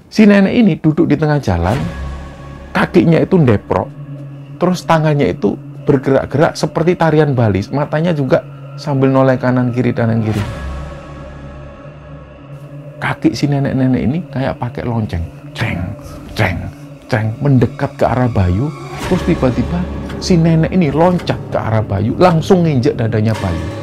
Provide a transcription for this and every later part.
Si nenek ini duduk di tengah jalan, kakinya itu ndeprok, terus tangannya itu bergerak-gerak seperti tarian Bali, matanya juga sambil noleh kanan kiri kanan kiri. Kaki si nenek-nenek ini kayak pakai lonceng, ceng, ceng, ceng, mendekat ke arah Bayu. Terus tiba-tiba si nenek ini loncat ke arah Bayu, langsung nginjek dadanya Bayu.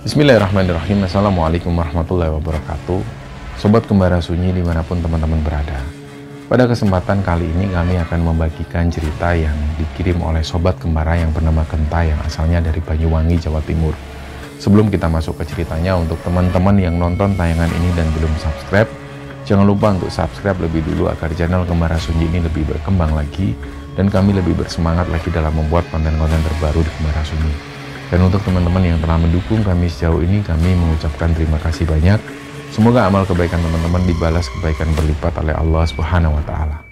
Bismillahirrahmanirrahim. Assalamualaikum warahmatullahi wabarakatuh. Sobat Kembara Sunyi dimanapun teman-teman berada. Pada kesempatan kali ini kami akan membagikan cerita yang dikirim oleh Sobat Kembara yang bernama Genta yang asalnya dari Banyuwangi, Jawa Timur. Sebelum kita masuk ke ceritanya, untuk teman-teman yang nonton tayangan ini dan belum subscribe, jangan lupa untuk subscribe lebih dulu agar channel Kembara Sunyi ini lebih berkembang lagi dan kami lebih bersemangat lagi dalam membuat konten-konten terbaru di Kembara Sunyi. Dan untuk teman-teman yang telah mendukung kami sejauh ini, kami mengucapkan terima kasih banyak. Semoga amal kebaikan teman-teman dibalas kebaikan berlipat oleh Allah Subhanahu wa Ta'ala.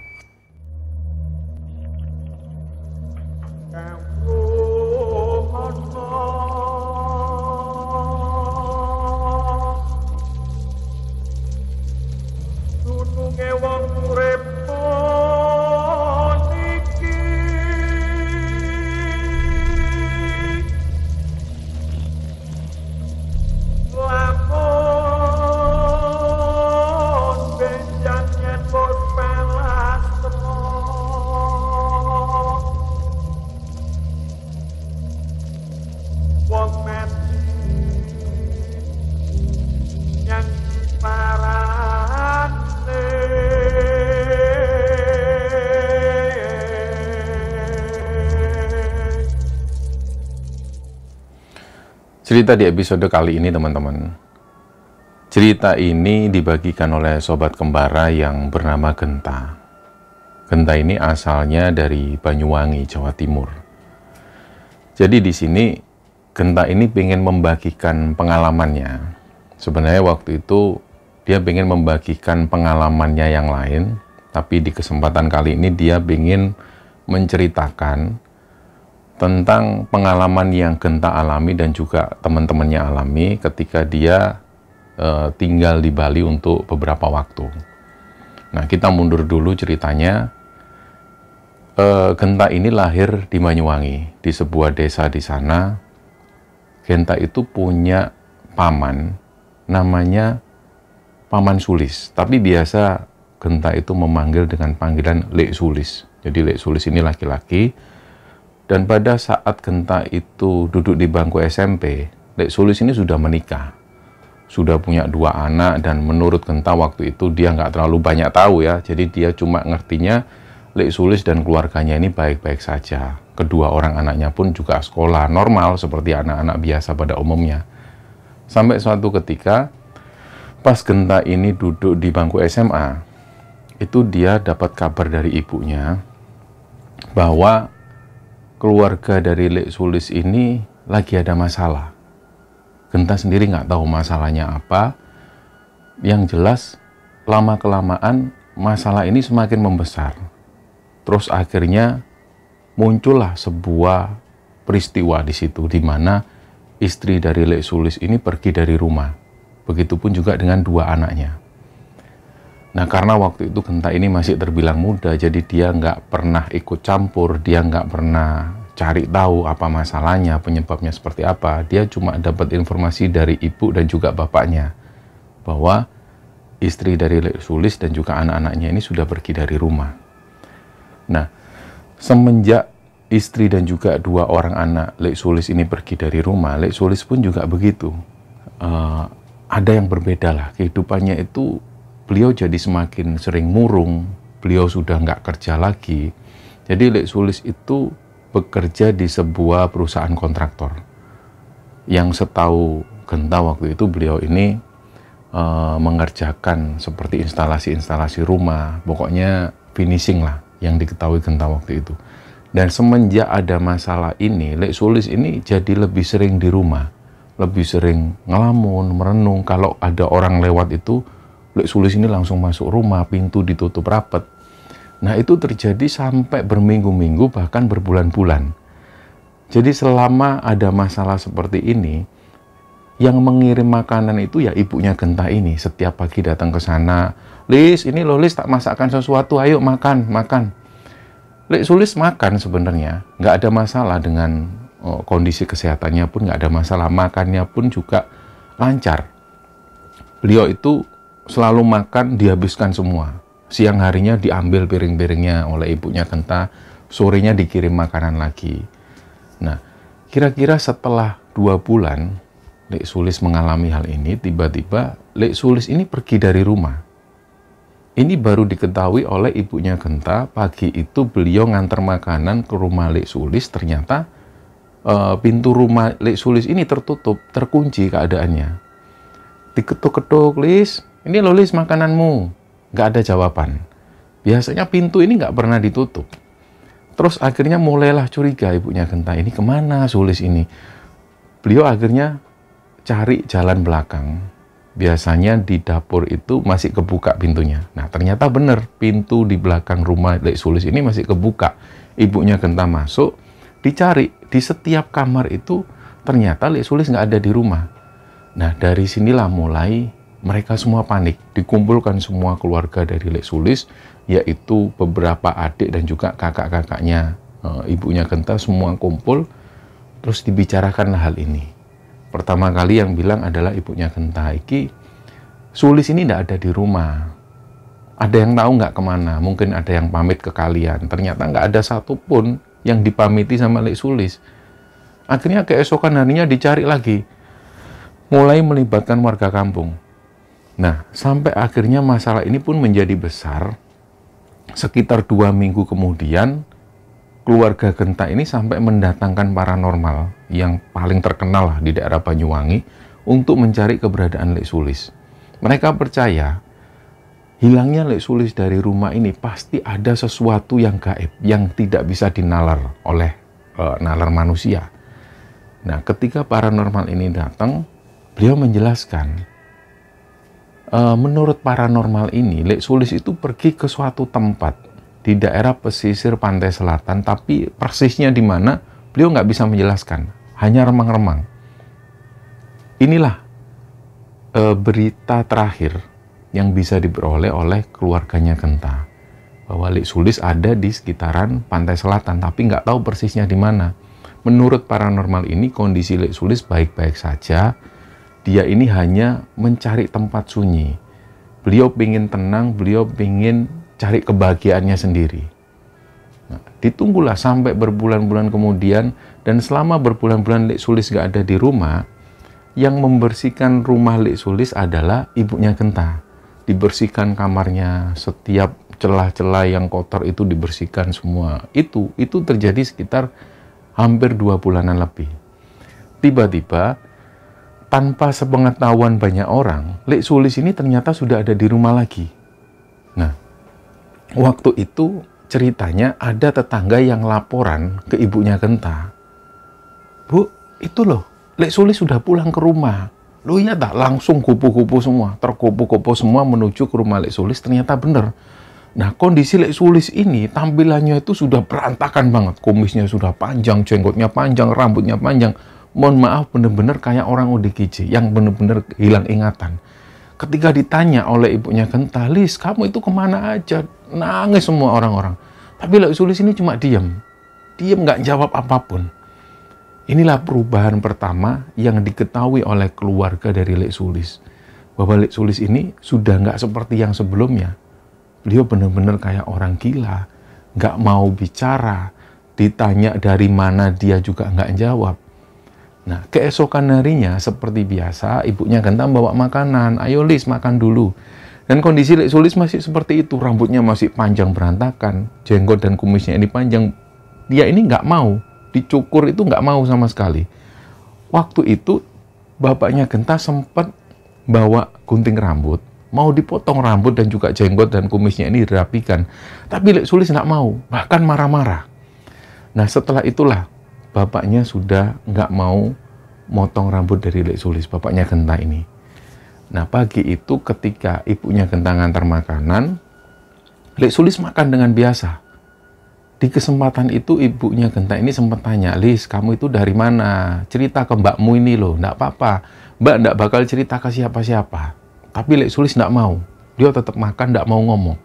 Cerita di episode kali ini teman-teman, cerita ini dibagikan oleh Sobat Kembara yang bernama Genta. Genta ini asalnya dari Banyuwangi, Jawa Timur. Jadi di sini Genta ini pengen membagikan pengalamannya. Sebenarnya waktu itu dia pengen membagikan pengalamannya yang lain, tapi di kesempatan kali ini dia pengen menceritakan tentang pengalaman yang Genta alami dan juga teman-temannya alami ketika dia tinggal di Bali untuk beberapa waktu. Nah, kita mundur dulu ceritanya. Genta ini lahir di Banyuwangi, di sebuah desa di sana. Genta itu punya paman, namanya Paman Sulis. Tapi biasa Genta itu memanggil dengan panggilan Lek Sulis. Jadi Lek Sulis ini laki-laki. Dan pada saat Genta itu duduk di bangku SMP, Lek Sulis ini sudah menikah. Sudah punya 2 anak, dan menurut Genta waktu itu dia nggak terlalu banyak tahu ya. Jadi dia cuma ngertinya Lek Sulis dan keluarganya ini baik-baik saja. Kedua orang anaknya pun juga sekolah normal seperti anak-anak biasa pada umumnya. Sampai suatu ketika, pas Genta ini duduk di bangku SMA, itu dia dapat kabar dari ibunya bahwa keluarga dari Lek Sulis ini lagi ada masalah. Genta sendiri nggak tahu masalahnya apa. Yang jelas, lama-kelamaan masalah ini semakin membesar. Terus akhirnya muncullah sebuah peristiwa di situ, di mana istri dari Lek Sulis ini pergi dari rumah. Begitupun juga dengan 2 anaknya. Nah, karena waktu itu Genta ini masih terbilang muda, jadi dia nggak pernah ikut campur, dia nggak pernah cari tahu apa masalahnya, penyebabnya seperti apa. Dia cuma dapat informasi dari ibu dan juga bapaknya, bahwa istri dari Lek Sulis dan juga anak-anaknya ini sudah pergi dari rumah. Nah, semenjak istri dan juga 2 orang anak Lek Sulis ini pergi dari rumah, Lek Sulis pun juga begitu. Ada yang berbeda lah, kehidupannya itu. Beliau jadi semakin sering murung, beliau sudah nggak kerja lagi. Jadi Lek Sulis itu bekerja di sebuah perusahaan kontraktor. Yang setahu Genta waktu itu beliau ini mengerjakan seperti instalasi-instalasi rumah, pokoknya finishing lah yang diketahui Genta waktu itu. Dan semenjak ada masalah ini, Lek Sulis ini jadi lebih sering di rumah, lebih sering ngelamun, merenung. Kalau ada orang lewat itu, Lek Sulis ini langsung masuk rumah, pintu ditutup rapat. Nah, itu terjadi sampai berminggu-minggu, bahkan berbulan-bulan. Jadi selama ada masalah seperti ini, yang mengirim makanan itu ya ibunya Genta ini. Setiap pagi datang ke sana, Lis, ini loh Lis, tak masakkan sesuatu, ayo makan, makan. Lek Sulis makan sebenarnya, nggak ada masalah dengan kondisi kesehatannya pun nggak ada masalah, makannya pun juga lancar. Beliau itu selalu makan dihabiskan semua. Siang harinya diambil piring-piringnya oleh ibunya Genta, sorenya dikirim makanan lagi. Nah, kira-kira setelah 2 bulan, Lek Sulis mengalami hal ini, tiba-tiba Lek Sulis ini pergi dari rumah. Ini baru diketahui oleh ibunya Genta. Pagi itu beliau ngantar makanan ke rumah Lek Sulis, ternyata pintu rumah Lek Sulis ini tertutup, terkunci keadaannya. Diketuk-ketuk, Lis, ini loh Lis makananmu. Nggak ada jawaban. Biasanya pintu ini nggak pernah ditutup. Terus akhirnya mulailah curiga ibunya Genta, ini kemana Sulis ini? Beliau akhirnya cari jalan belakang. Biasanya di dapur itu masih kebuka pintunya. Nah, ternyata benar, pintu di belakang rumah Lek Sulis ini masih kebuka. Ibunya Genta masuk, dicari. Di setiap kamar itu ternyata Lek Sulis nggak ada di rumah. Nah, dari sinilah mulai mereka semua panik. Dikumpulkan semua keluarga dari Lek Sulis, yaitu beberapa adik dan juga kakak-kakaknya ibunya Genta, semua kumpul, terus dibicarakan hal ini. Pertama kali yang bilang adalah ibunya Genta, iki Sulis ini tidak ada di rumah. Ada yang tahu nggak kemana? Mungkin ada yang pamit ke kalian. Ternyata nggak ada satupun yang dipamiti sama Lek Sulis. Akhirnya keesokan harinya dicari lagi. Mulai melibatkan warga kampung. Nah, sampai akhirnya masalah ini pun menjadi besar. Sekitar 2 minggu kemudian, keluarga Genta ini sampai mendatangkan paranormal yang paling terkenal lah di daerah Banyuwangi untuk mencari keberadaan Lek Sulis. Mereka percaya hilangnya Lek Sulis dari rumah ini pasti ada sesuatu yang gaib, yang tidak bisa dinalar oleh nalar manusia. Nah, ketika paranormal ini datang, beliau menjelaskan, menurut paranormal ini, Lek Sulis itu pergi ke suatu tempat di daerah pesisir pantai selatan, tapi persisnya di mana beliau nggak bisa menjelaskan, hanya remang-remang. Inilah berita terakhir yang bisa diperoleh oleh keluarganya Genta, bahwa Lek Sulis ada di sekitaran pantai selatan, tapi nggak tahu persisnya di mana. Menurut paranormal ini, kondisi Lek Sulis baik-baik saja. Dia ini hanya mencari tempat sunyi. Beliau ingin tenang, beliau ingin cari kebahagiaannya sendiri. Nah, ditunggulah sampai berbulan-bulan kemudian, dan selama berbulan-bulan Lek Sulis gak ada di rumah, yang membersihkan rumah Lek Sulis adalah ibunya Genta. Dibersihkan kamarnya, setiap celah-celah yang kotor itu dibersihkan semua. Itu terjadi sekitar hampir 2 bulanan lebih. Tiba-tiba, tanpa sepengetahuan banyak orang, Lek Sulis ini ternyata sudah ada di rumah lagi. Nah, waktu itu ceritanya ada tetangga yang laporan ke ibunya Genta. Bu, itu loh, Lek Sulis sudah pulang ke rumah. Loh iya tak, langsung kupu-kupu semua, terkupu-kupu semua menuju ke rumah Lek Sulis, ternyata benar. Nah, kondisi Lek Sulis ini tampilannya itu sudah berantakan banget. Kumisnya sudah panjang, jenggotnya panjang, rambutnya panjang. Mohon maaf, bener-bener kayak orang ODGJ yang bener-bener hilang ingatan. Ketika ditanya oleh ibunya Genta, Lis, kamu itu kemana aja? Nangis semua orang-orang. Tapi Lek Sulis ini cuma diam, nggak jawab apapun. Inilah perubahan pertama yang diketahui oleh keluarga dari Lek Sulis, bahwa Lek Sulis ini sudah nggak seperti yang sebelumnya. Beliau bener-bener kayak orang gila, nggak mau bicara, ditanya dari mana dia juga nggak jawab. Nah, keesokan harinya seperti biasa, ibunya Genta bawa makanan. Ayo Lis, makan dulu. Dan kondisi Lek Sulis masih seperti itu. Rambutnya masih panjang berantakan. Jenggot dan kumisnya ini panjang. Dia ini nggak mau. Dicukur itu nggak mau sama sekali. Waktu itu, bapaknya Genta sempat bawa gunting rambut. Mau dipotong rambut dan juga jenggot dan kumisnya ini dirapikan. Tapi Lek Sulis nggak mau. Bahkan marah-marah. Nah, setelah itulah, bapaknya sudah nggak mau motong rambut dari Lek Sulis, bapaknya Genta ini. Nah, pagi itu ketika ibunya Genta ngantar makanan, Lek Sulis makan dengan biasa. Di kesempatan itu ibunya Genta ini sempat tanya, Lis, kamu itu dari mana? Cerita ke mbakmu ini loh, nggak apa-apa. Mbak nggak bakal cerita ke siapa-siapa. Tapi Lek Sulis nggak mau. Dia tetap makan, nggak mau ngomong.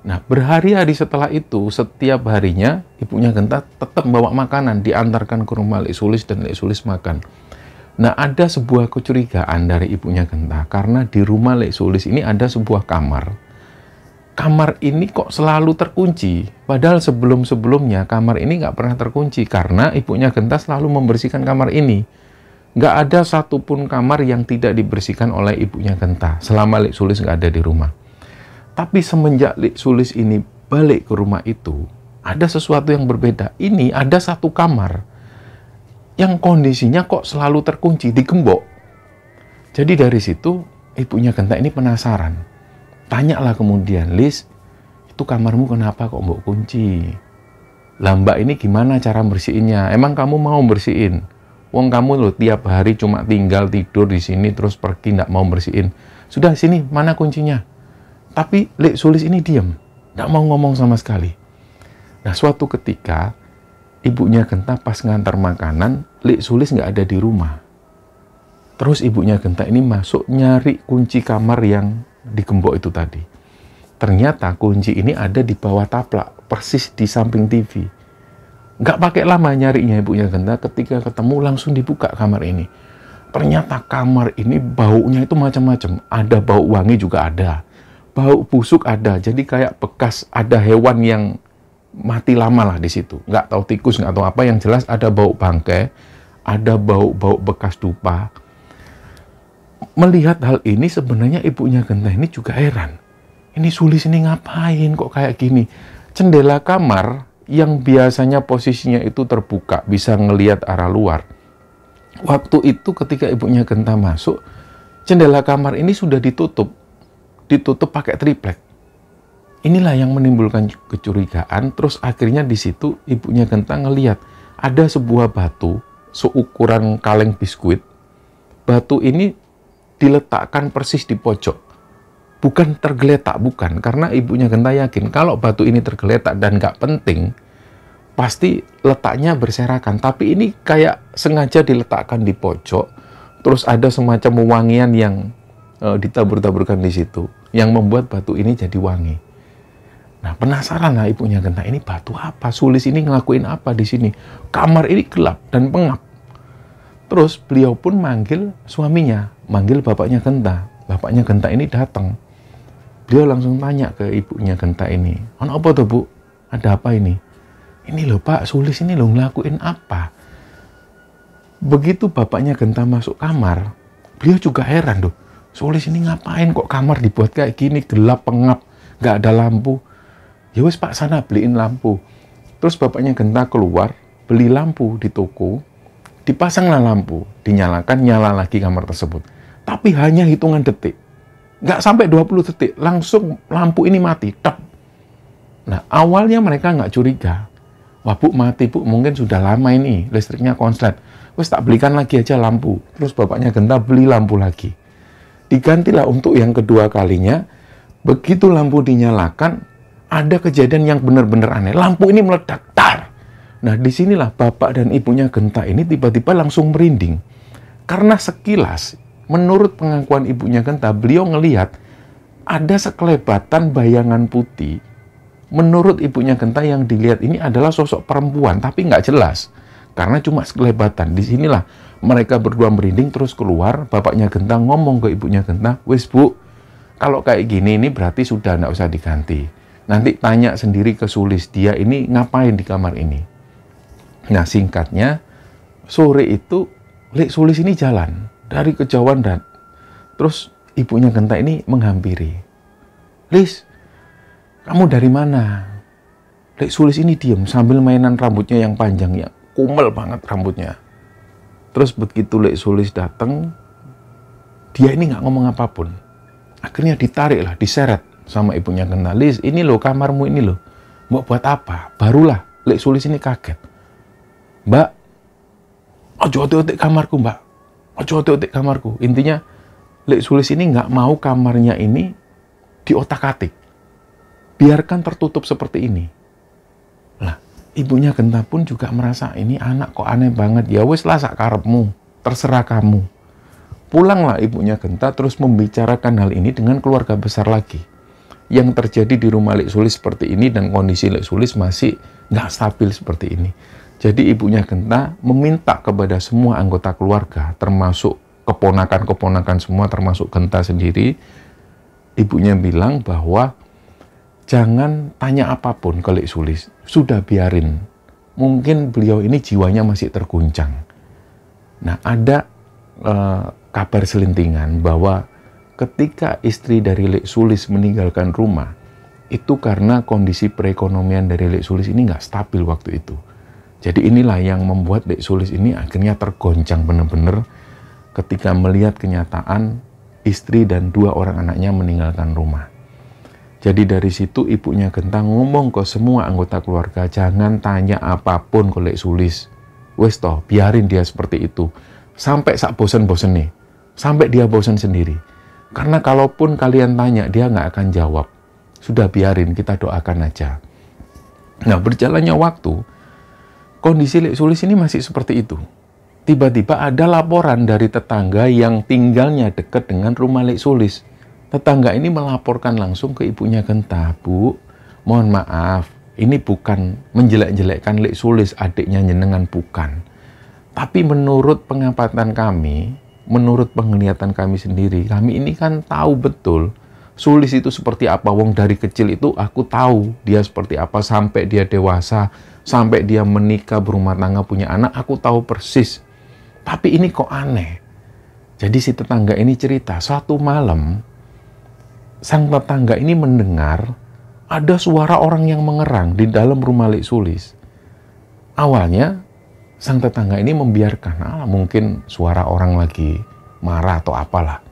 Nah, berhari-hari setelah itu, setiap harinya ibunya Genta tetap bawa makanan, diantarkan ke rumah Lek Sulis dan Lek Sulis makan. Nah, ada sebuah kecurigaan dari ibunya Genta, karena di rumah Lek Sulis ini ada sebuah kamar. Kamar ini kok selalu terkunci, padahal sebelum-sebelumnya kamar ini nggak pernah terkunci, karena ibunya Genta selalu membersihkan kamar ini. Nggak ada satupun kamar yang tidak dibersihkan oleh ibunya Genta, selama Lek Sulis nggak ada di rumah. Tapi semenjak Lek Sulis ini balik ke rumah itu, ada sesuatu yang berbeda. Ini ada satu kamar yang kondisinya kok selalu terkunci, digembok. Jadi dari situ, ibunya Genta ini penasaran. Tanyalah kemudian, Lis, itu kamarmu kenapa kok mbok kunci? Lah mbak ini gimana cara bersihinnya? Emang kamu mau bersihin? Wong kamu loh tiap hari cuma tinggal tidur di sini terus pergi nggak mau bersihin. Sudah sini, mana kuncinya? Tapi Lek Sulis ini diam, nggak mau ngomong sama sekali. Nah suatu ketika, ibunya Genta pas ngantar makanan, Lek Sulis nggak ada di rumah. Terus ibunya Genta ini masuk nyari kunci kamar yang digembok itu tadi. Ternyata kunci ini ada di bawah taplak, persis di samping TV. Nggak pakai lama nyarinya ibunya Genta, ketika ketemu langsung dibuka kamar ini. Ternyata kamar ini baunya itu macam-macam. Ada bau wangi juga ada. Bau busuk ada. Jadi kayak bekas ada hewan yang mati lama lah di situ. Nggak tahu tikus, nggak tahu apa. Yang jelas ada bau bangkai, ada bau-bau bekas dupa. Melihat hal ini sebenarnya ibunya Genta ini juga heran. Ini Sulis ini ngapain kok kayak gini? Jendela kamar yang biasanya posisinya itu terbuka, bisa ngelihat arah luar. Waktu itu ketika ibunya Genta masuk, jendela kamar ini sudah ditutup. Ditutup pakai triplek. Inilah yang menimbulkan kecurigaan. Terus akhirnya di situ ibunya Genta ngelihat ada sebuah batu seukuran kaleng biskuit. Batu ini diletakkan persis di pojok, bukan tergeletak, bukan, karena ibunya Genta yakin kalau batu ini tergeletak dan nggak penting, pasti letaknya berserakan. Tapi ini kayak sengaja diletakkan di pojok, terus ada semacam wewangian yang ditabur-taburkan di situ, yang membuat batu ini jadi wangi. Nah penasaran lah ibunya Genta, ini batu apa? Sulis ini ngelakuin apa di sini? Kamar ini gelap dan pengap. Terus beliau pun manggil suaminya, manggil bapaknya Genta. Bapaknya Genta ini datang. Beliau langsung tanya ke ibunya Genta ini, "Ono apa tuh Bu? Ada apa ini?" "Ini loh Pak, Sulis ini loh ngelakuin apa?" Begitu bapaknya Genta masuk kamar, beliau juga heran loh. Sulis ini ngapain kok kamar dibuat kayak gini, gelap, pengap, nggak ada lampu. "Ya wes Pak, sana beliin lampu." Terus bapaknya Genta keluar, beli lampu di toko. Dipasanglah lampu, dinyalakan, nyala lagi kamar tersebut. Tapi hanya hitungan detik. Nggak sampai 20 detik, langsung lampu ini mati. Tep. Nah, awalnya mereka nggak curiga. "Wah Bu, mati Bu, mungkin sudah lama ini, listriknya konslet. Wes tak belikan lagi aja lampu." Terus bapaknya Genta beli lampu lagi. Digantilah untuk yang kedua kalinya. Begitu lampu dinyalakan, ada kejadian yang benar-benar aneh. Lampu ini meledak, tar. Nah, disinilah bapak dan ibunya Genta ini tiba-tiba langsung merinding. Karena sekilas, menurut pengakuan ibunya Genta, beliau ngelihat ada sekelebatan bayangan putih. Menurut ibunya Genta yang dilihat ini adalah sosok perempuan, tapi nggak jelas. Karena cuma sekelebatan. Disinilah mereka berdua merinding, terus keluar. Bapaknya Genta ngomong ke ibunya Genta, "Wes Bu, kalau kayak gini ini berarti sudah nggak usah diganti. Nanti tanya sendiri ke Sulis, dia ini ngapain di kamar ini." Nah singkatnya, sore itu Lek Sulis ini jalan dari kejauhan dan terus ibunya Genta ini menghampiri. "Lis, kamu dari mana?" Lek Sulis ini diam sambil mainan rambutnya yang panjang, ya kumel banget rambutnya. Terus begitu Lek Sulis datang, dia ini nggak ngomong apapun. Akhirnya ditarik lah, diseret sama ibunya Genta. "Lis, ini loh kamarmu ini loh. Mau buat apa?" Barulah Lek Sulis ini kaget. "Mbak, ojo otek-otek kamarku Mbak. Ojo otek-otek kamarku." Intinya Lek Sulis ini nggak mau kamarnya ini diotak-atik. biarkan tertutup seperti ini. Lah, ibunya Genta pun juga merasa, ini anak kok aneh banget, ya wis lah sak karepmu, terserah kamu. Pulanglah ibunya Genta terus membicarakan hal ini dengan keluarga besar lagi. Yang terjadi di rumah Lek Sulis seperti ini dan kondisi Lek Sulis masih nggak stabil seperti ini. Jadi ibunya Genta meminta kepada semua anggota keluarga, termasuk keponakan-keponakan semua, termasuk Genta sendiri. Ibunya bilang bahwa jangan tanya apapun ke Lek Sulis, sudah biarin. Mungkin beliau ini jiwanya masih terguncang. Nah, ada kabar selintingan bahwa ketika istri dari Lek Sulis meninggalkan rumah, itu karena kondisi perekonomian dari Lek Sulis ini nggak stabil waktu itu. Jadi inilah yang membuat Lek Sulis ini akhirnya tergoncang benar-benar ketika melihat kenyataan istri dan 2 orang anaknya meninggalkan rumah. Jadi dari situ ibunya Genta ngomong ke semua anggota keluarga, jangan tanya apapun ke Lek Sulis. Wes toh, biarin dia seperti itu. Sampai sak bosen-bosen nih. Sampai dia bosan sendiri. Karena kalaupun kalian tanya, dia nggak akan jawab. Sudah biarin, kita doakan aja. Nah, berjalannya waktu, kondisi Lek Sulis ini masih seperti itu. Tiba-tiba ada laporan dari tetangga yang tinggalnya dekat dengan rumah Lek Sulis. Tetangga ini melaporkan langsung ke ibunya Genta, Bu, mohon maaf, ini bukan menjelek-jelekkan Lek Sulis, adiknya jenengan, bukan. Tapi menurut pengamatan kami, menurut penglihatan kami sendiri, kami ini kan tahu betul Sulis itu seperti apa. Wong dari kecil itu aku tahu dia seperti apa sampai dia dewasa, sampai dia menikah, berumah tangga, punya anak, aku tahu persis. Tapi ini kok aneh. Jadi si tetangga ini cerita, suatu malam sang tetangga ini mendengar ada suara orang yang mengerang di dalam rumah Lek Sulis. Awalnya sang tetangga ini membiarkan, mungkin suara orang lagi marah atau apalah.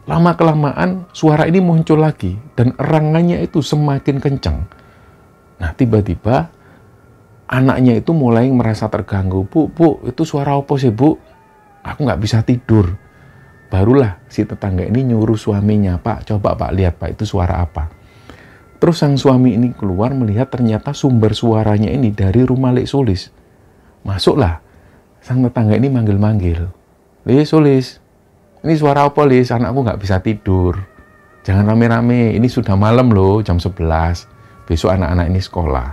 Lama-kelamaan suara ini muncul lagi dan erangannya itu semakin kencang. Nah, tiba-tiba anaknya itu mulai merasa terganggu. Bu, itu suara apa sih, Bu? Aku nggak bisa tidur. Barulah si tetangga ini nyuruh suaminya, Pak, coba Pak lihat Pak, itu suara apa. Terus sang suami ini keluar melihat ternyata sumber suaranya ini dari rumah Lek Sulis. Masuklah, sang tetangga ini manggil-manggil. Sulis, ini suara apa, Lis? Anakku nggak bisa tidur. Jangan rame-rame, ini sudah malam loh, jam 11. Besok anak-anak ini sekolah.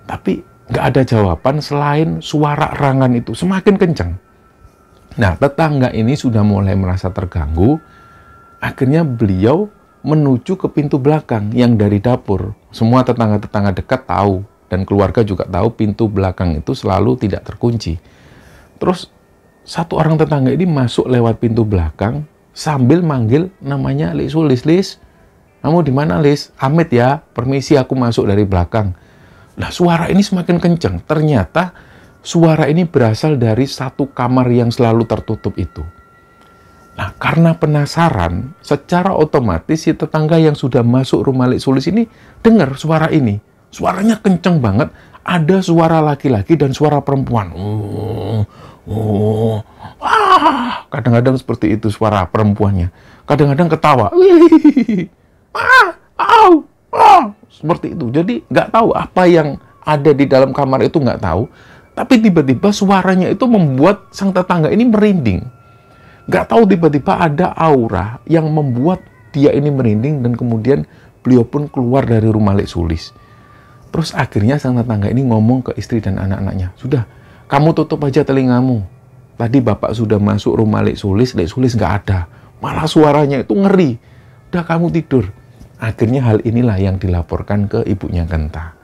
Tapi nggak ada jawaban selain suara erangan itu semakin kencang. Nah, tetangga ini sudah mulai merasa terganggu. Akhirnya beliau menuju ke pintu belakang yang dari dapur. Semua tetangga-tetangga dekat tahu. Dan keluarga juga tahu pintu belakang itu selalu tidak terkunci. Terus satu orang tetangga ini masuk lewat pintu belakang sambil manggil namanya Lek Sulis. Lis, kamu di mana, Lis? Amit ya, permisi aku masuk dari belakang. Nah, suara ini semakin kencang. Ternyata suara ini berasal dari satu kamar yang selalu tertutup itu. Nah, karena penasaran, secara otomatis si tetangga yang sudah masuk rumah Lek Sulis ini dengar suara ini. Suaranya kenceng banget, ada suara laki-laki dan suara perempuan. Kadang-kadang seperti itu suara perempuannya. Kadang-kadang ketawa. Seperti itu. Jadi nggak tahu apa yang ada di dalam kamar itu, nggak tahu. Tapi tiba-tiba suaranya itu membuat sang tetangga ini merinding. Nggak tahu tiba-tiba ada aura yang membuat dia ini merinding dan kemudian beliau pun keluar dari rumah Lek Sulis. Terus akhirnya sang tetangga ini ngomong ke istri dan anak-anaknya, sudah, kamu tutup aja telingamu. Tadi bapak sudah masuk rumah Lek Sulis nggak ada. Malah suaranya itu ngeri. Udah, kamu tidur. Akhirnya hal inilah yang dilaporkan ke ibunya Genta.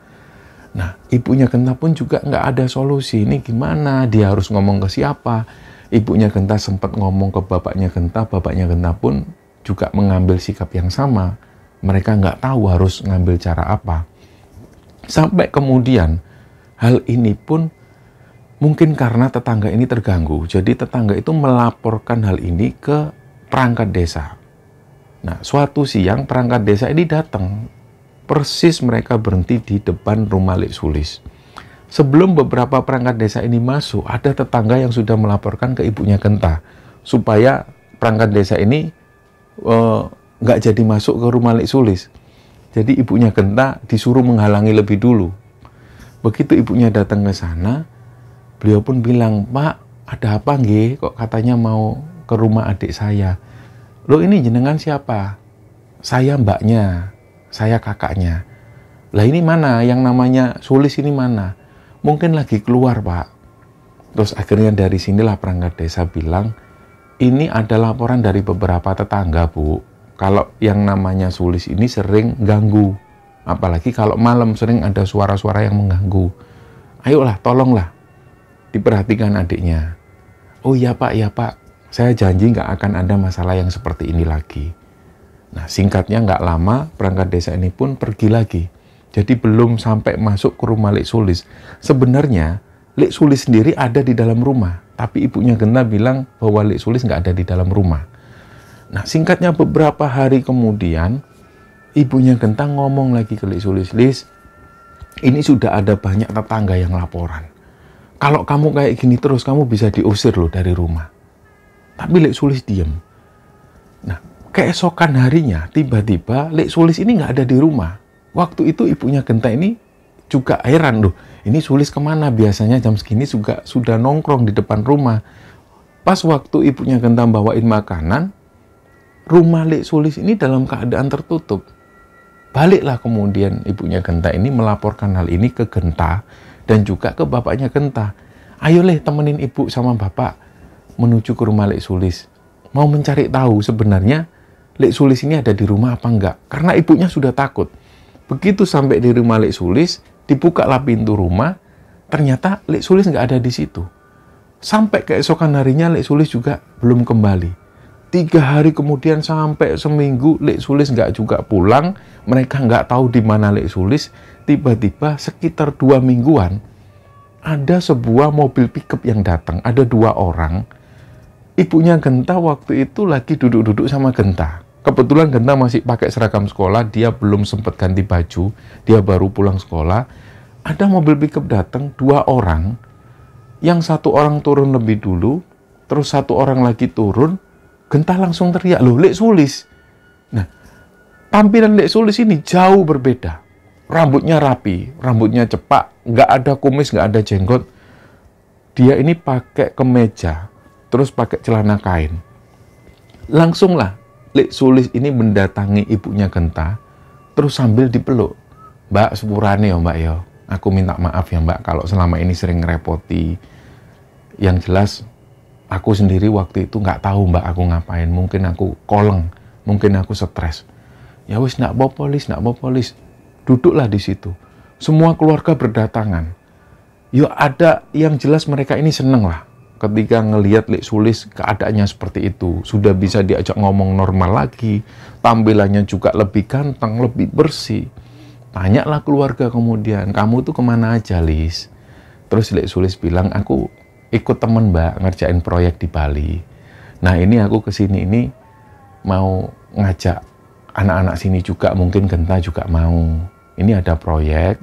Nah, ibunya Genta pun juga nggak ada solusi. Ini gimana? Dia harus ngomong ke siapa? Ibunya Genta sempat ngomong ke bapaknya Genta pun juga mengambil sikap yang sama. Mereka nggak tahu harus ngambil cara apa. Sampai kemudian hal ini pun mungkin karena tetangga ini terganggu. Jadi tetangga itu melaporkan hal ini ke perangkat desa. Nah, suatu siang perangkat desa ini datang. Persis mereka berhenti di depan rumah Lek Sulis. Sebelum beberapa perangkat desa ini masuk, ada tetangga yang sudah melaporkan ke ibunya Genta supaya perangkat desa ini nggak jadi masuk ke rumah Lek Sulis. Jadi ibunya Genta disuruh menghalangi lebih dulu. Begitu ibunya datang ke sana, beliau pun bilang, "Pak, ada apa nggih? Kok katanya mau ke rumah adik saya?" "Loh, ini jenengan siapa?" "Saya mbaknya, saya kakaknya." "Lah ini mana? Yang namanya Sulis ini mana?" "Mungkin lagi keluar, Pak." Terus akhirnya dari sinilah perangkat desa bilang, "Ini ada laporan dari beberapa tetangga, Bu. Kalau yang namanya Sulis ini sering ganggu. Apalagi kalau malam sering ada suara-suara yang mengganggu. Ayolah, tolonglah diperhatikan adiknya." "Oh iya Pak, ya Pak. Saya janji nggak akan ada masalah yang seperti ini lagi." Nah, singkatnya nggak lama perangkat desa ini pun pergi lagi. Jadi belum sampai masuk ke rumah Lek Sulis. Sebenarnya Lek Sulis sendiri ada di dalam rumah. Tapi ibunya Genta bilang bahwa Lek Sulis nggak ada di dalam rumah. Nah, singkatnya beberapa hari kemudian, ibunya Genta ngomong lagi ke Lek Sulis, "Lis, ini sudah ada banyak tetangga yang laporan. Kalau kamu kayak gini terus, kamu bisa diusir loh dari rumah." Tapi Lek Sulis diem. Nah, keesokan harinya, tiba-tiba Lek Sulis ini nggak ada di rumah. Waktu itu ibunya Genta ini juga heran loh, ini Sulis kemana? Biasanya jam segini juga sudah nongkrong di depan rumah. Pas waktu ibunya Genta bawain makanan, rumah Lek Sulis ini dalam keadaan tertutup. Baliklah kemudian ibunya Genta ini melaporkan hal ini ke Genta dan juga ke bapaknya Genta. "Ayo Leh, temenin ibu sama bapak menuju ke rumah Lek Sulis. Mau mencari tahu sebenarnya Lek Sulis ini ada di rumah apa enggak." Karena ibunya sudah takut. Begitu sampai di rumah Lek Sulis, dibukalah pintu rumah, ternyata Lek Sulis nggak ada di situ. Sampai keesokan harinya Lek Sulis juga belum kembali. 3 hari kemudian sampai seminggu Lek Sulis nggak juga pulang, mereka nggak tahu di mana Lek Sulis. Tiba-tiba sekitar 2 mingguan, ada sebuah mobil pickup yang datang, ada 2 orang. Ibunya Genta waktu itu lagi duduk-duduk sama Genta. Kebetulan Genta masih pakai seragam sekolah, dia belum sempat ganti baju, dia baru pulang sekolah. Ada mobil pickup datang, 2 orang, yang 1 orang turun lebih dulu, terus 1 orang lagi turun. Genta langsung teriak, "Loh, Lek Sulis." Nah, tampilan Lek Sulis ini jauh berbeda. Rambutnya rapi, rambutnya cepak, nggak ada kumis, nggak ada jenggot. Dia ini pakai kemeja, terus pakai celana kain. Langsunglah Lek Sulis ini mendatangi ibunya Genta, terus sambil dipeluk. "Mbak, sepurane ya Mbak ya. Aku minta maaf ya Mbak kalau selama ini sering ngerepoti. Yang jelas, aku sendiri waktu itu nggak tahu Mbak aku ngapain. Mungkin aku koleng, mungkin aku stres." "Ya wis, nak popolis, nak popolis." Duduklah di situ. Semua keluarga berdatangan. Ya ada yang jelas mereka ini seneng lah ketika ngelihat Lek Sulis keadaannya seperti itu. Sudah bisa diajak ngomong normal lagi. Tampilannya juga lebih ganteng, lebih bersih. Tanyalah keluarga kemudian, "Kamu tuh kemana aja, Lis?" Terus Lek Sulis bilang, "Aku ikut temen Mbak ngerjain proyek di Bali. Nah ini aku kesini ini mau ngajak anak-anak sini juga, mungkin Genta juga mau. Ini ada proyek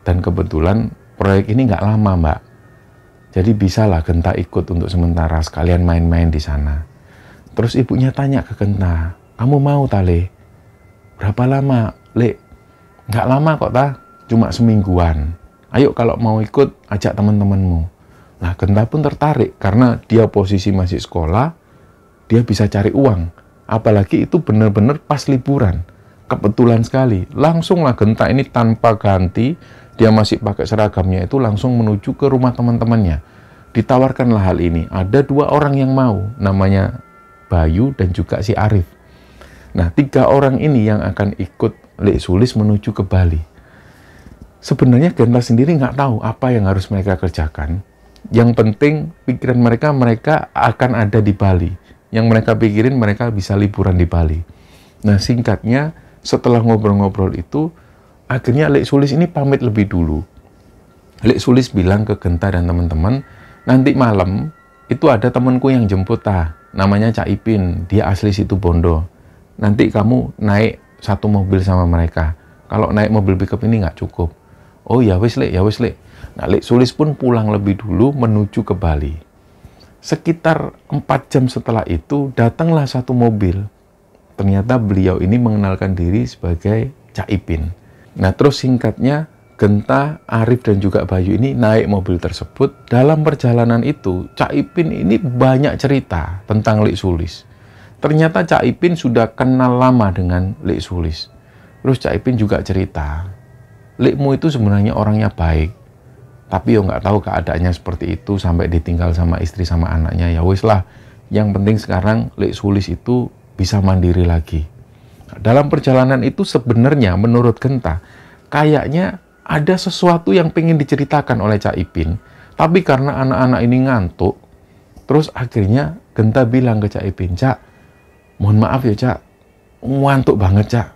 dan kebetulan proyek ini nggak lama Mbak. Jadi bisalah Genta ikut untuk sementara sekalian main-main di sana." Terus ibunya tanya ke Genta, "Kamu mau Tale?" "Berapa lama, Lek?" "Nggak lama kok ta, cuma semingguan. Ayo kalau mau ikut ajak teman-temanmu." Nah, Genta pun tertarik karena dia posisi masih sekolah, dia bisa cari uang. Apalagi itu benar-benar pas liburan. Kebetulan sekali, langsunglah Genta ini tanpa ganti, dia masih pakai seragamnya itu langsung menuju ke rumah teman-temannya. Ditawarkanlah hal ini. Ada 2 orang yang mau, namanya Bayu dan juga si Arif. Nah, 3 orang ini yang akan ikut Lek Sulis menuju ke Bali. Sebenarnya Genta sendiri nggak tahu apa yang harus mereka kerjakan. Yang penting pikiran mereka akan ada di Bali. Yang mereka pikirin mereka bisa liburan di Bali. Nah, singkatnya setelah ngobrol-ngobrol itu, akhirnya Lek Sulis ini pamit lebih dulu. Lek Sulis bilang ke Genta dan teman-teman, "Nanti malam itu ada temanku yang jemput namanya Cak Ipin, dia asli situ Bondo. Nanti kamu naik 1 mobil sama mereka. Kalau naik mobil pickup ini nggak cukup." "Oh ya wis Lek, ya wis Lek." Nah, Lek Sulis pun pulang lebih dulu menuju ke Bali. Sekitar 4 jam setelah itu, datanglah 1 mobil. Ternyata beliau ini mengenalkan diri sebagai Cak Ipin. Nah, terus singkatnya, Genta, Arif, dan juga Bayu ini naik mobil tersebut. Dalam perjalanan itu, Cak Ipin ini banyak cerita tentang Lek Sulis. Ternyata Cak Ipin sudah kenal lama dengan Lek Sulis. Terus Cak Ipin juga cerita, Lekmu itu sebenarnya orangnya baik, tapi yo nggak tahu keadaannya seperti itu sampai ditinggal sama istri sama anaknya. Ya wis lah, yang penting sekarang Lek Sulis itu bisa mandiri lagi. Dalam perjalanan itu sebenarnya menurut Genta, kayaknya ada sesuatu yang pengen diceritakan oleh Cak Ipin, tapi karena anak-anak ini ngantuk, terus akhirnya Genta bilang ke Cak Ipin, Cak, mohon maaf ya Cak, ngantuk banget Cak,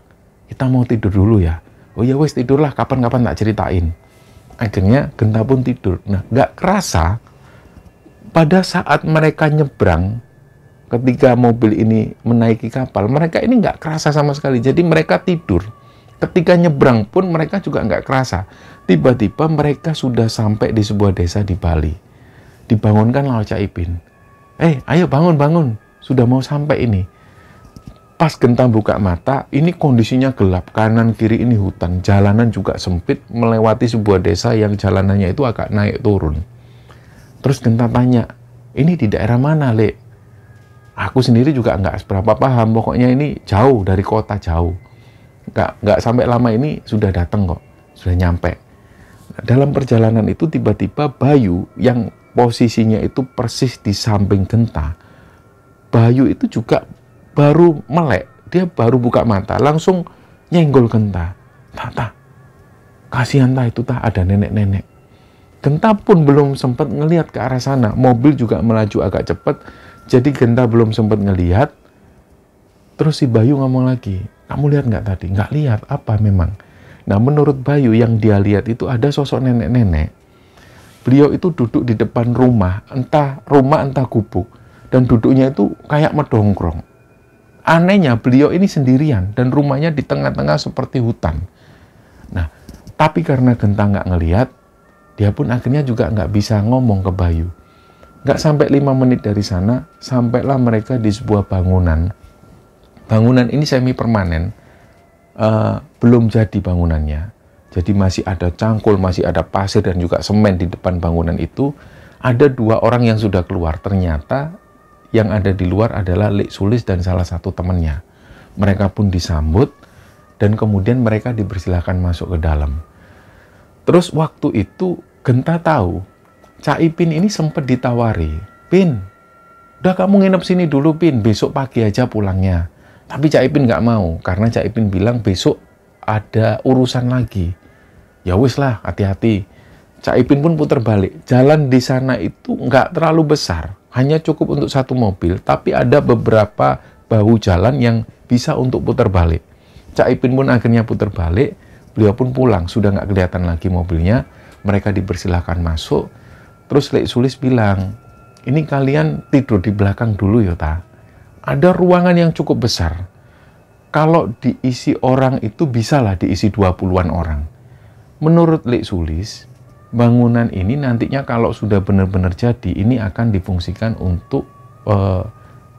kita mau tidur dulu ya. Oh ya wes tidurlah, kapan-kapan tak ceritain. Akhirnya Genta pun tidur. Nah, nggak kerasa pada saat mereka nyebrang, ketika mobil ini menaiki kapal, mereka ini nggak kerasa sama sekali. Jadi mereka tidur. Ketika nyebrang pun mereka juga nggak kerasa. Tiba-tiba mereka sudah sampai di sebuah desa di Bali. Dibangunkan oleh Cak Ipin. Ayo bangun, sudah mau sampai ini. Pas Genta buka mata, ini kondisinya gelap, kanan kiri ini hutan, jalanan juga sempit, melewati sebuah desa yang jalanannya itu agak naik turun. Terus Genta tanya, ini di daerah mana, Lek? Aku sendiri juga nggak seberapa paham, pokoknya ini jauh dari kota, jauh. Nggak sampai lama ini sudah datang kok, sudah nyampe. Nah, dalam perjalanan itu tiba-tiba Bayu yang posisinya itu persis di samping Genta. Bayu itu juga baru melek, dia baru buka mata, langsung nyenggol Genta. Tah, kasihan itu ada nenek-nenek. Genta pun belum sempat ngelihat ke arah sana, mobil juga melaju agak cepat, jadi Genta belum sempat ngelihat. Terus si Bayu ngomong lagi, kamu lihat nggak tadi? Nggak lihat, apa memang? Nah, menurut Bayu yang dia lihat itu ada sosok nenek-nenek. Beliau itu duduk di depan rumah entah gubuk, dan duduknya itu kayak medongkrong. Anehnya beliau ini sendirian dan rumahnya di tengah-tengah seperti hutan. Nah, tapi karena Genta nggak ngelihat, dia pun akhirnya juga nggak bisa ngomong ke Bayu. Nggak sampai 5 menit dari sana, sampailah mereka di sebuah bangunan. Bangunan ini semi permanen, belum jadi bangunannya. Jadi masih ada cangkul, masih ada pasir dan juga semen di depan bangunan itu. Ada 2 orang yang sudah keluar. Ternyata yang ada di luar adalah Lek Sulis dan salah satu temannya. Mereka pun disambut dan kemudian mereka dipersilahkan masuk ke dalam. Terus waktu itu Genta tahu Cak Ipin ini sempat ditawari, Pin, udah kamu nginep sini dulu Pin, besok pagi aja pulangnya. Tapi Cak Ipin nggak mau karena Cak Ipin bilang besok ada urusan lagi. Ya wis lah, hati-hati. Cak Ipin pun putar balik. Jalan di sana itu nggak terlalu besar, hanya cukup untuk 1 mobil, tapi ada beberapa bahu jalan yang bisa untuk putar balik. Cak Ipin pun akhirnya putar balik, beliau pun pulang, sudah nggak kelihatan lagi mobilnya, mereka dipersilahkan masuk. Terus Lek Sulis bilang, ini kalian tidur di belakang dulu ya ta. Ada ruangan yang cukup besar. Kalau diisi orang itu bisalah diisi 20-an orang. Menurut Lek Sulis, bangunan ini nantinya kalau sudah benar-benar jadi, ini akan difungsikan untuk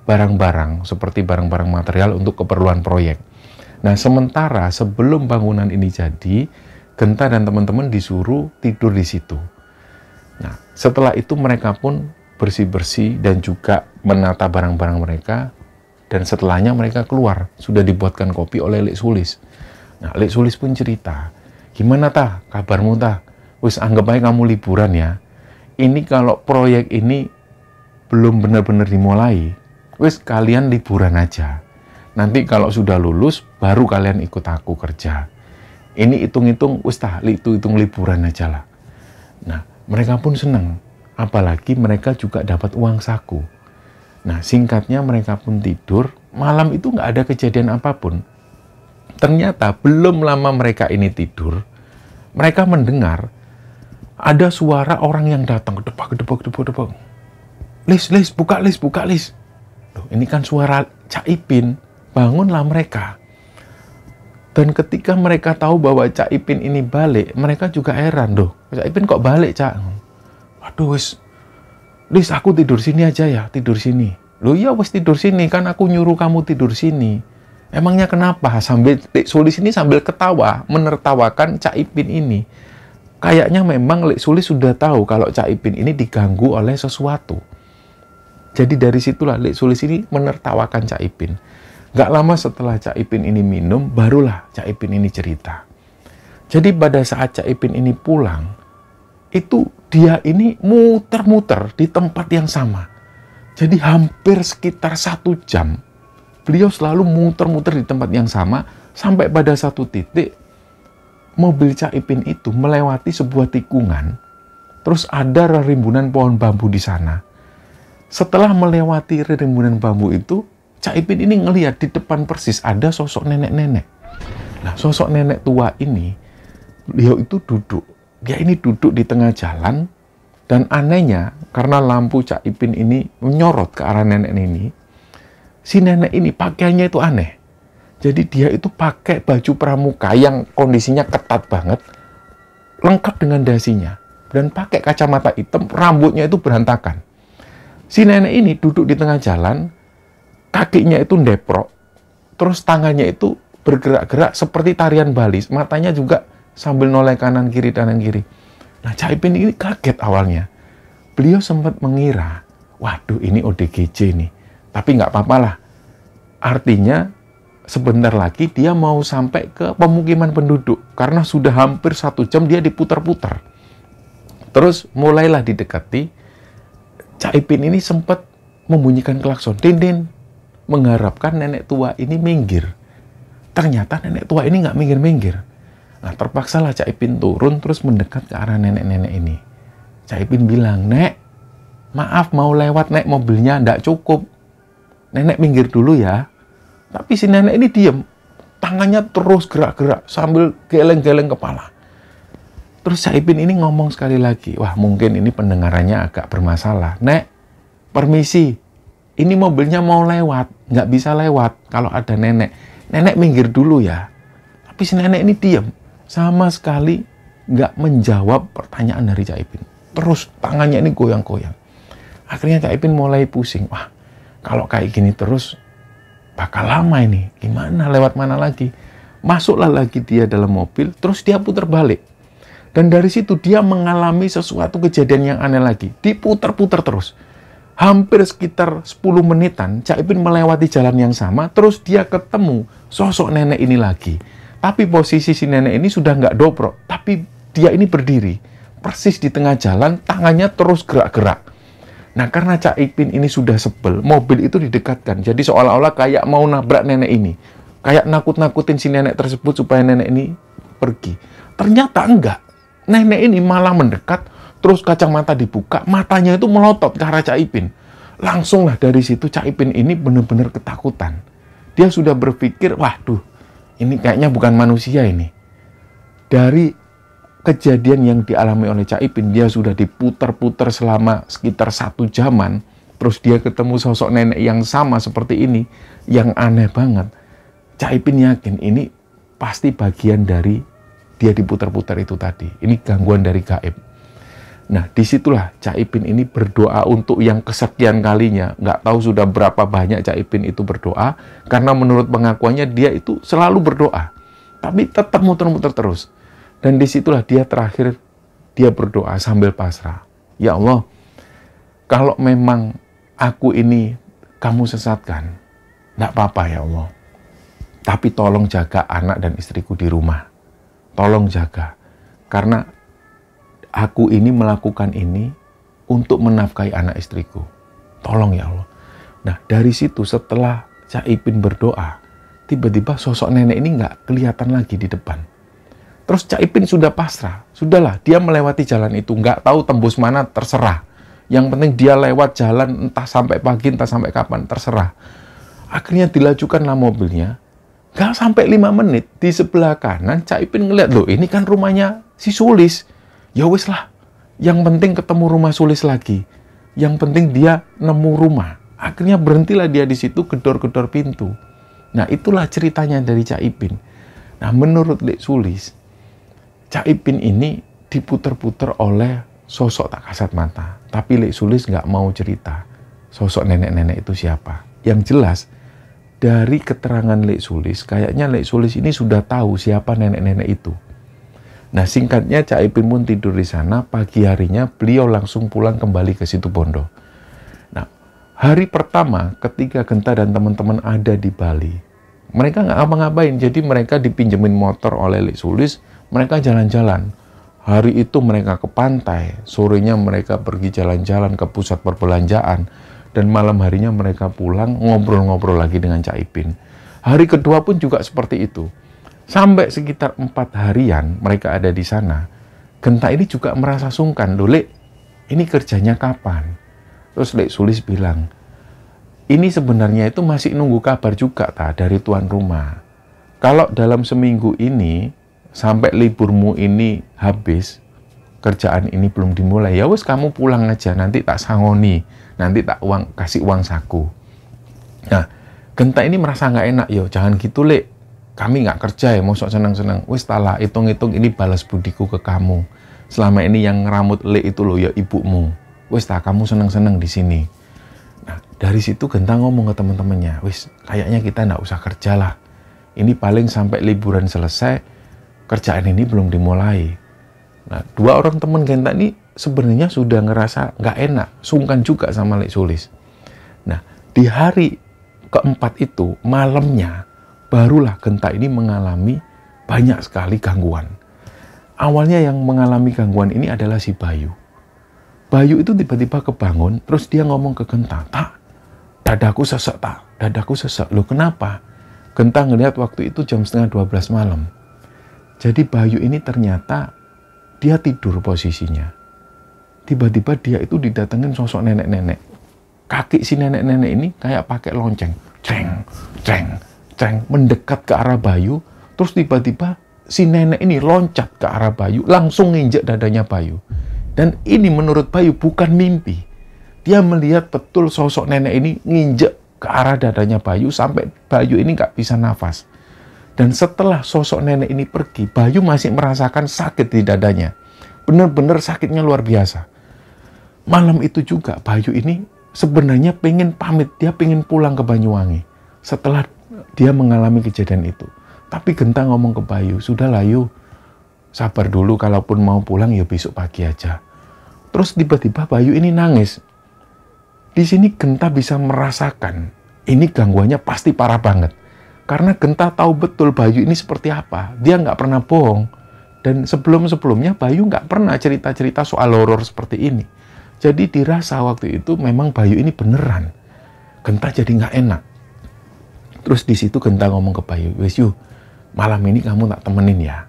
barang-barang, seperti barang-barang material untuk keperluan proyek. Nah, sementara sebelum bangunan ini jadi, Genta dan teman-teman disuruh tidur di situ. Nah, setelah itu mereka pun bersih-bersih dan juga menata barang-barang mereka, dan setelahnya mereka keluar, sudah dibuatkan kopi oleh Lek Sulis. Nah, Lek Sulis pun cerita, gimana tah, kabarmu tah? Wis anggap aja kamu liburan ya. Ini kalau proyek ini belum benar-benar dimulai, wis kalian liburan aja. Nanti kalau sudah lulus, baru kalian ikut aku kerja. Ini hitung-hitung, wis tah, hitung liburan aja lah. Nah, mereka pun senang. Apalagi mereka juga dapat uang saku. Nah, singkatnya mereka pun tidur. Malam itu nggak ada kejadian apapun. Ternyata belum lama mereka ini tidur, mereka mendengar ada suara orang yang datang, gedebak. Lis, buka lis. Loh, ini kan suara Cak Ipin. Bangunlah mereka. Dan ketika mereka tahu bahwa Cak Ipin ini balik, mereka juga heran. Loh, Cak Ipin kok balik, Cak? Waduh, Lis, aku tidur sini aja ya, tidur sini. Loh iya, wis tidur sini, kan aku nyuruh kamu tidur sini. Emangnya kenapa? Sambil Lek Sulis ini sambil ketawa, menertawakan Cak Ipin ini. Kayaknya memang Lek Sulis sudah tahu kalau Cak Ipin ini diganggu oleh sesuatu. Jadi dari situlah Lek Sulis ini menertawakan Cak Ipin. Gak lama setelah Cak Ipin ini minum, barulah Cak Ipin ini cerita. Jadi pada saat Cak Ipin ini pulang, itu dia ini muter-muter di tempat yang sama. Jadi hampir sekitar 1 jam, beliau selalu muter-muter di tempat yang sama, sampai pada satu titik, mobil Cak Ipin itu melewati sebuah tikungan, terus ada rimbunan pohon bambu di sana. Setelah melewati rimbunan bambu itu, Cak Ipin ini ngelihat di depan persis ada sosok nenek-nenek. Nah, sosok nenek tua ini, beliau itu duduk. Dia ini duduk di tengah jalan, dan anehnya, karena lampu Cak Ipin ini menyorot ke arah nenek ini, si nenek ini pakaiannya itu aneh. Jadi dia itu pakai baju pramuka yang kondisinya ketat banget, lengkap dengan dasinya, dan pakai kacamata hitam, rambutnya itu berantakan. Si nenek ini duduk di tengah jalan, kakinya itu ndeprok, terus tangannya itu bergerak-gerak seperti tarian Bali, matanya juga sambil noleh kanan kiri. Nah, Cak Ipin ini kaget awalnya. Beliau sempat mengira, waduh ini ODGJ nih. Tapi nggak apa-apa lah. Artinya sebentar lagi dia mau sampai ke pemukiman penduduk. Karena sudah hampir 1 jam dia diputar-putar. Terus mulailah didekati. Cak Ipin ini sempat membunyikan klakson. Din, mengharapkan nenek tua ini minggir. Ternyata nenek tua ini nggak minggir-minggir. Nah, terpaksalah Cak Ipin turun terus mendekat ke arah nenek-nenek ini. Cak Ipin bilang, "Nek, maaf mau lewat, Nek, mobilnya ndak cukup. Nenek minggir dulu ya." Tapi si nenek ini diem. Tangannya terus gerak-gerak sambil geleng-geleng kepala. Terus Cak Ipin ini ngomong sekali lagi, wah mungkin ini pendengarannya agak bermasalah. "Nek, permisi, ini mobilnya mau lewat, nggak bisa lewat kalau ada nenek. Nenek minggir dulu ya." Tapi si nenek ini diem. Sama sekali nggak menjawab pertanyaan dari Cak Ipin. Terus tangannya ini goyang-goyang. Akhirnya Cak Ipin mulai pusing. Wah, kalau kayak gini terus bakal lama ini. Gimana, lewat mana lagi? Masuklah lagi dia dalam mobil, terus dia putar balik. Dan dari situ dia mengalami sesuatu kejadian yang aneh lagi. Diputar-putar terus. Hampir sekitar 10 menitan, Cak Ipin melewati jalan yang sama, terus dia ketemu sosok nenek ini lagi. Tapi posisi si nenek ini sudah nggak dobrok, tapi dia ini berdiri. Persis di tengah jalan, tangannya terus gerak-gerak. Nah, karena Cak Ipin ini sudah sebel, mobil itu didekatkan. Jadi seolah-olah kayak mau nabrak nenek ini. Kayak nakut-nakutin si nenek tersebut supaya nenek ini pergi. Ternyata enggak. Nenek ini malah mendekat, terus kacamata dibuka, matanya itu melotot ke arah Cak Ipin. Langsunglah dari situ Cak Ipin ini benar-benar ketakutan. Dia sudah berpikir, waduh, ini kayaknya bukan manusia ini. Dari kejadian yang dialami oleh Cak Ipin, dia sudah diputar-putar selama sekitar 1 jaman. Terus dia ketemu sosok nenek yang sama seperti ini, yang aneh banget. Cak Ipin yakin ini pasti bagian dari dia diputar-putar itu tadi. Ini gangguan dari gaib. Nah, disitulah Cak Ipin ini berdoa untuk yang kesekian kalinya. Nggak tahu sudah berapa banyak Cak Ipin itu berdoa, karena menurut pengakuannya dia itu selalu berdoa. Tapi tetap muter-muter terus. Dan disitulah dia terakhir, dia berdoa sambil pasrah. Ya Allah, kalau memang aku ini kamu sesatkan, nggak apa-apa ya Allah. Tapi tolong jaga anak dan istriku di rumah. Tolong jaga. Karena aku ini melakukan ini untuk menafkahi anak istriku. Tolong ya Allah. Nah, dari situ setelah Cak Ipin berdoa, tiba-tiba sosok nenek ini nggak kelihatan lagi di depan. Terus Cak Ipin sudah pasrah. Sudahlah, dia melewati jalan itu. Nggak tahu tembus mana, terserah. Yang penting dia lewat jalan, entah sampai pagi, entah sampai kapan, terserah. Akhirnya dilajukanlah mobilnya. Nggak sampai 5 menit, di sebelah kanan Cak Ipin ngeliat, loh ini kan rumahnya si Sulis. Ya wis lah, yang penting ketemu rumah Sulis lagi. Yang penting dia nemu rumah. Akhirnya berhentilah dia di situ, gedor-gedor pintu. Nah, itulah ceritanya dari Cak Ipin. Nah, menurut Lek Sulis, Cak Ipin ini diputer-puter oleh sosok tak kasat mata. Tapi Lek Sulis nggak mau cerita sosok nenek-nenek itu siapa. Yang jelas, dari keterangan Lek Sulis, kayaknya Lek Sulis ini sudah tahu siapa nenek-nenek itu. Nah, singkatnya Cak Ipin pun tidur di sana. Pagi harinya beliau langsung pulang kembali ke Situbondo. Nah, hari pertama ketika Genta dan teman-teman ada di Bali, mereka nggak ngapa-ngapain. Jadi mereka dipinjemin motor oleh Lek Sulis, mereka jalan-jalan. Hari itu mereka ke pantai, sorenya mereka pergi jalan-jalan ke pusat perbelanjaan, dan malam harinya mereka pulang ngobrol-ngobrol lagi dengan Cak Ipin. Hari kedua pun juga seperti itu. Sampai sekitar 4 harian mereka ada di sana. Genta ini juga merasa sungkan. Loh Lek, ini kerjanya kapan? Terus Lek Sulis bilang, ini sebenarnya itu masih nunggu kabar juga dari tuan rumah. Kalau dalam seminggu ini, sampai liburmu ini habis, kerjaan ini belum dimulai, ya wes kamu pulang aja, nanti tak sangoni, nanti tak kasih uang saku. Nah, Genta ini merasa nggak enak, yo jangan gitu Lek, kami nggak kerja ya, mosok senang-senang, wes talah, hitung-hitung ini balas budiku ke kamu. Selama ini yang ngeramut Lek itu loh ya ibumu, wes tak kamu senang-senang di sini. Nah, dari situ Genta ngomong ke teman-temannya, wes kayaknya kita nggak usah kerja lah, ini paling sampai liburan selesai, kerjaan ini belum dimulai. Nah, 2 orang teman Genta ini sebenarnya sudah ngerasa nggak enak, sungkan juga sama Lek Sulis. Nah, di hari keempat itu, malamnya, barulah Genta ini mengalami banyak sekali gangguan. Awalnya yang mengalami gangguan ini adalah si Bayu. Bayu itu tiba-tiba kebangun, terus dia ngomong ke Genta, "Tak, dadaku sesek tak, dadaku sesek." Loh kenapa? Genta ngelihat waktu itu jam setengah 12 malam. Jadi Bayu ini ternyata dia tidur posisinya. Tiba-tiba dia itu didatengin sosok nenek-nenek. Kaki si nenek-nenek ini kayak pakai lonceng. Ceng, ceng, ceng. Mendekat ke arah Bayu. Terus tiba-tiba si nenek ini loncat ke arah Bayu. Langsung nginjek dadanya Bayu. Dan ini menurut Bayu bukan mimpi. Dia melihat betul sosok nenek ini nginjek ke arah dadanya Bayu. Sampai Bayu ini nggak bisa nafas. Dan setelah sosok nenek ini pergi, Bayu masih merasakan sakit di dadanya. Benar-benar sakitnya luar biasa. Malam itu juga Bayu ini sebenarnya pengen pamit. Dia pengen pulang ke Banyuwangi setelah dia mengalami kejadian itu. Tapi Genta ngomong ke Bayu, "Sudahlah Yu, sabar dulu, kalaupun mau pulang ya besok pagi aja." Terus tiba-tiba Bayu ini nangis. Di sini Genta bisa merasakan ini gangguannya pasti parah banget. Karena Genta tahu betul Bayu ini seperti apa. Dia nggak pernah bohong. Dan sebelum-sebelumnya Bayu nggak pernah cerita-cerita soal horor seperti ini. Jadi dirasa waktu itu memang Bayu ini beneran. Genta jadi nggak enak. Terus di situ Genta ngomong ke Bayu, "Wes Yu, malam ini kamu tak temenin ya.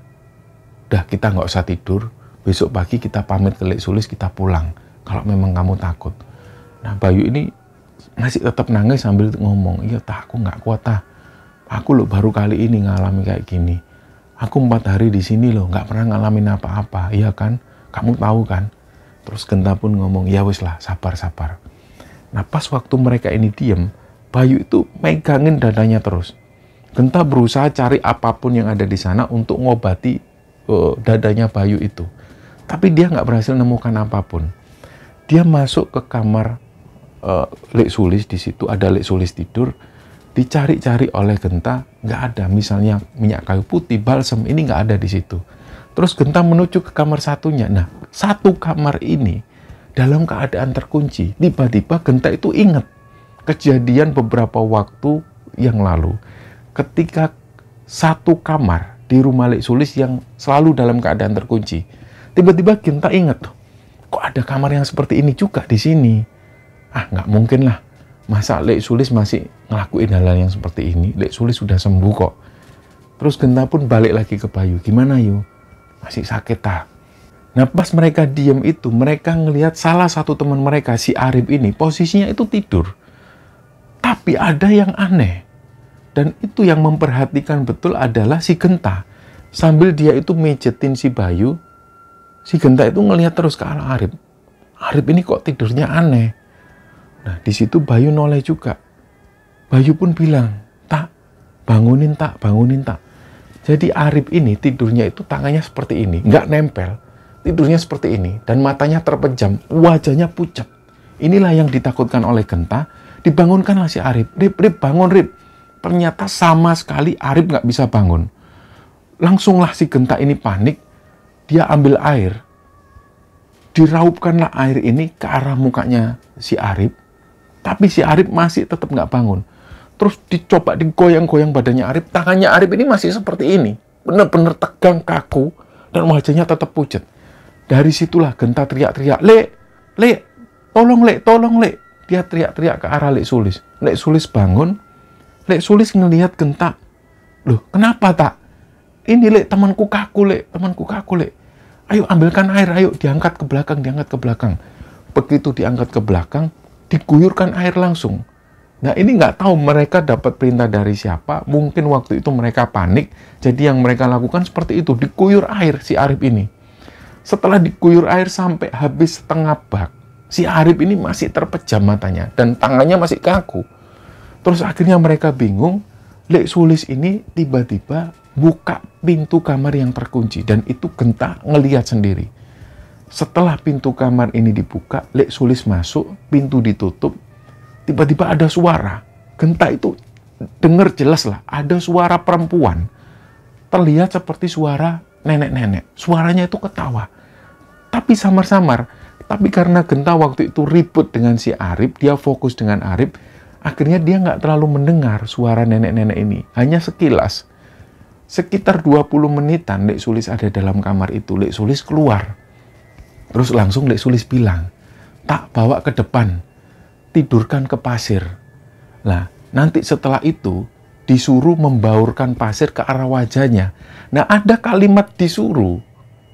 Udah kita nggak usah tidur. Besok pagi kita pamit ke Lek Sulis, kita pulang. Kalau memang kamu takut." Nah Bayu ini masih tetap nangis sambil ngomong, "Iya tak, aku nggak kuat tak. Aku loh baru kali ini ngalami kayak gini. Aku 4 hari di sini loh, nggak pernah ngalamin apa-apa. Iya kan? Kamu tahu kan?" Terus Genta pun ngomong, "Ya wis lah, sabar-sabar." Nah pas waktu mereka ini diem, Bayu itu megangin dadanya terus. Genta berusaha cari apapun yang ada di sana untuk ngobati dadanya Bayu itu. Tapi dia nggak berhasil nemukan apapun. Dia masuk ke kamar Lek Sulis, di situ ada Lek Sulis tidur. Dicari-cari oleh Genta, nggak ada. Misalnya minyak kayu putih, balsam, ini nggak ada di situ. Terus Genta menuju ke kamar satunya. Nah, satu kamar ini dalam keadaan terkunci. Tiba-tiba Genta itu ingat kejadian beberapa waktu yang lalu. Ketika satu kamar di rumah Lek Sulis yang selalu dalam keadaan terkunci. Tiba-tiba Genta ingat, kok ada kamar yang seperti ini juga di sini? Ah, nggak mungkin lah. Masa Lek Sulis masih ngelakuin hal-hal yang seperti ini? Lek Sulis sudah sembuh kok. Terus Genta pun balik lagi ke Bayu. "Gimana Yu? Masih sakit tak?" Nah pas mereka diem itu, mereka ngelihat salah satu teman mereka, si Arif ini, posisinya itu tidur. Tapi ada yang aneh. Dan itu yang memperhatikan betul adalah si Genta. Sambil dia itu mejetin si Bayu, si Genta itu ngelihat terus ke arah Arif. Arif ini kok tidurnya aneh. Nah, di situ Bayu noleh juga. Bayu pun bilang, "Tak, bangunin tak, bangunin tak." Jadi Arif ini tidurnya itu tangannya seperti ini, nggak nempel. Tidurnya seperti ini, dan matanya terpejam, wajahnya pucat. Inilah yang ditakutkan oleh Genta. Dibangunkanlah si Arif. "Rip, Rip, bangun Rip. Ternyata sama sekali Arif nggak bisa bangun. Langsunglah si Genta ini panik, dia ambil air. Diraupkanlah air ini ke arah mukanya si Arif, tapi si Arif masih tetap nggak bangun. Terus dicoba digoyang-goyang badannya Arif, tangannya Arif ini masih seperti ini, benar-benar tegang, kaku, dan wajahnya tetap pucat. Dari situlah Genta teriak-teriak, Lek, tolong Lek. Dia teriak-teriak ke arah Lek Sulis. Lek Sulis bangun, Lek Sulis ngelihat Genta. Loh, kenapa tak? Ini Lek, temanku kaku Lek. Ayo ambilkan air, ayo diangkat ke belakang. Begitu diangkat ke belakang, diguyurkan air langsung. Nah ini nggak tahu mereka dapat perintah dari siapa, mungkin waktu itu mereka panik, jadi yang mereka lakukan seperti itu, diguyur air si Arif ini. Setelah diguyur air sampai habis setengah bak, si Arif ini masih terpejam matanya, dan tangannya masih kaku. Terus akhirnya mereka bingung, Lek Sulis ini tiba-tiba buka pintu kamar yang terkunci, dan itu Genta ngelihat sendiri. Setelah pintu kamar ini dibuka, Lek Sulis masuk, pintu ditutup, tiba-tiba ada suara. Genta itu dengar jelas lah, ada suara perempuan. Terlihat seperti suara nenek-nenek. Suaranya itu ketawa. Tapi samar-samar. Tapi karena Genta waktu itu ribut dengan si Arif, dia fokus dengan Arif, akhirnya dia nggak terlalu mendengar suara nenek-nenek ini. Hanya sekilas. Sekitar 20 menitan Lek Sulis ada dalam kamar itu. Lek Sulis keluar. Terus langsung Lek Sulis bilang, tak, bawa ke depan. Tidurkan ke pasir. Nah, nanti setelah itu disuruh membaurkan pasir ke arah wajahnya. Nah, ada kalimat disuruh.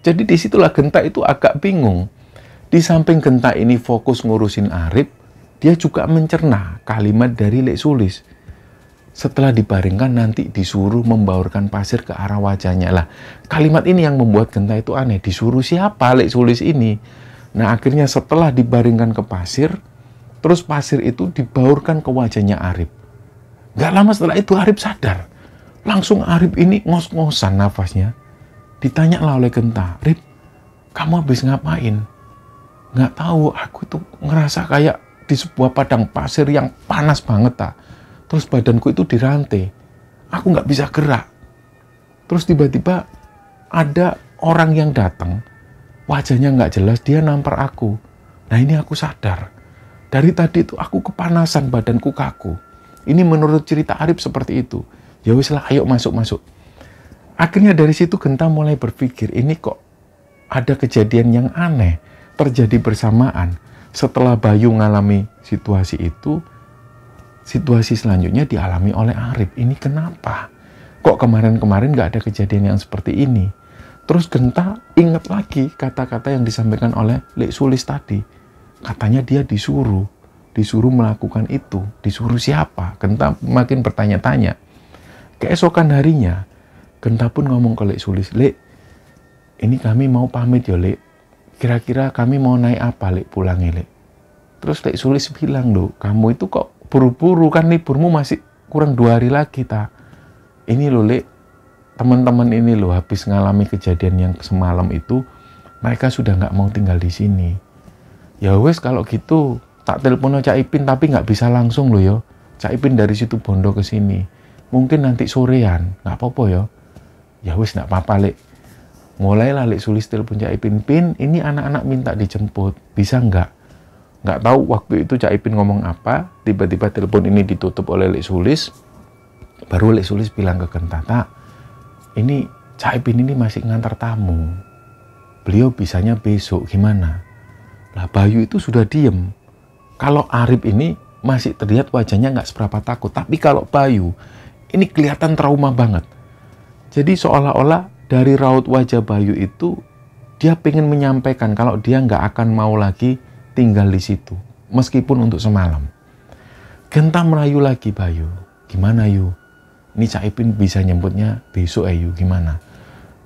Jadi disitulah Genta itu agak bingung. Di samping Genta ini fokus ngurusin Arif, dia juga mencerna kalimat dari Lek Sulis. Setelah dibaringkan nanti disuruh membaurkan pasir ke arah wajahnya. Lah, kalimat ini yang membuat Genta itu aneh. Disuruh siapa Lek Sulis ini? Nah, akhirnya setelah dibaringkan ke pasir, terus pasir itu dibaurkan ke wajahnya Arif. Gak lama setelah itu Arif sadar. Langsung Arif ini ngos-ngosan nafasnya. Ditanyalah oleh Genta, Rip, kamu habis ngapain? Nggak tahu, aku tuh ngerasa kayak di sebuah padang pasir yang panas banget, tak. Terus badanku itu dirantai. Aku nggak bisa gerak. Terus tiba-tiba ada orang yang datang. Wajahnya nggak jelas, dia nampar aku. Nah ini aku sadar. Dari tadi itu aku kepanasan, badanku kaku. Ini menurut cerita Arif seperti itu. Ya wis lah, ayo masuk. Akhirnya dari situ Genta mulai berpikir, ini kok ada kejadian yang aneh terjadi bersamaan. Setelah Bayu mengalami situasi itu, situasi selanjutnya dialami oleh Arif. Ini kenapa? Kok kemarin-kemarin nggak ada kejadian yang seperti ini? Terus Genta ingat lagi kata-kata yang disampaikan oleh Lek Sulis tadi. Katanya dia disuruh melakukan itu. Disuruh siapa? Genta makin bertanya-tanya. Keesokan harinya, Genta pun ngomong ke Lek Sulis, Lek, ini kami mau pamit ya, Lek. Kira-kira kami mau naik apa, Lek, pulangnya, Lek? Terus Lek Sulis bilang, loh, kamu itu kok buru-buru, kan liburmu masih kurang 2 hari lagi, ta. Ini loh, Lek, teman-teman ini loh, habis ngalami kejadian yang semalam itu, mereka sudah nggak mau tinggal di sini. Ya wes, kalau gitu, tak telepon Cak Ipin, tapi nggak bisa langsung loh, yo. Cak Ipin dari situ Bondo ke sini. Mungkin nanti sorean, nggak apa-apa, yo. Ya wes, nggak apa-apa, Lek. Mulailah Lek Sulis telepon Cak Ipin, Pin, ini anak-anak minta dijemput, bisa nggak? Nggak tahu waktu itu Cak Ipin ngomong apa, tiba-tiba telepon ini ditutup oleh Lek Sulis. Baru Lek Sulis bilang ke Genta, tak, ini Cak Ipin ini masih ngantar tamu. Beliau bisanya besok, gimana? Lah Bayu itu sudah diem. Kalau Arif ini masih terlihat wajahnya nggak seberapa takut, tapi kalau Bayu ini kelihatan trauma banget. Jadi seolah-olah dari raut wajah Bayu itu, dia pengen menyampaikan kalau dia nggak akan mau lagi tinggal di situ, meskipun untuk semalam. Genta merayu lagi Bayu, gimana Yu? Ini Cak Ipin bisa nyebutnya besok Yu, gimana?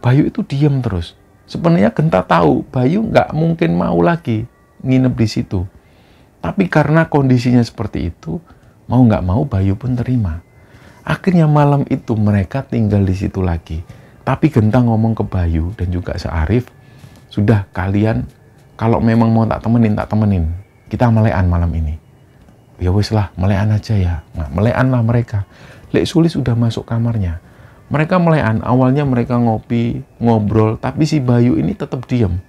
Bayu itu diem terus. Sebenarnya Genta tahu Bayu nggak mungkin mau lagi nginep di situ. Tapi karena kondisinya seperti itu, mau nggak mau Bayu pun terima. Akhirnya malam itu mereka tinggal di situ lagi. Tapi Genta ngomong ke Bayu dan juga Arif, sudah kalian kalau memang mau tak temenin. Kita melean malam ini. Ya wes lah, melean aja ya. Nah, melean lah mereka. Lek Sulis udah masuk kamarnya. Mereka melean, awalnya mereka ngopi, ngobrol, tapi si Bayu ini tetap diam.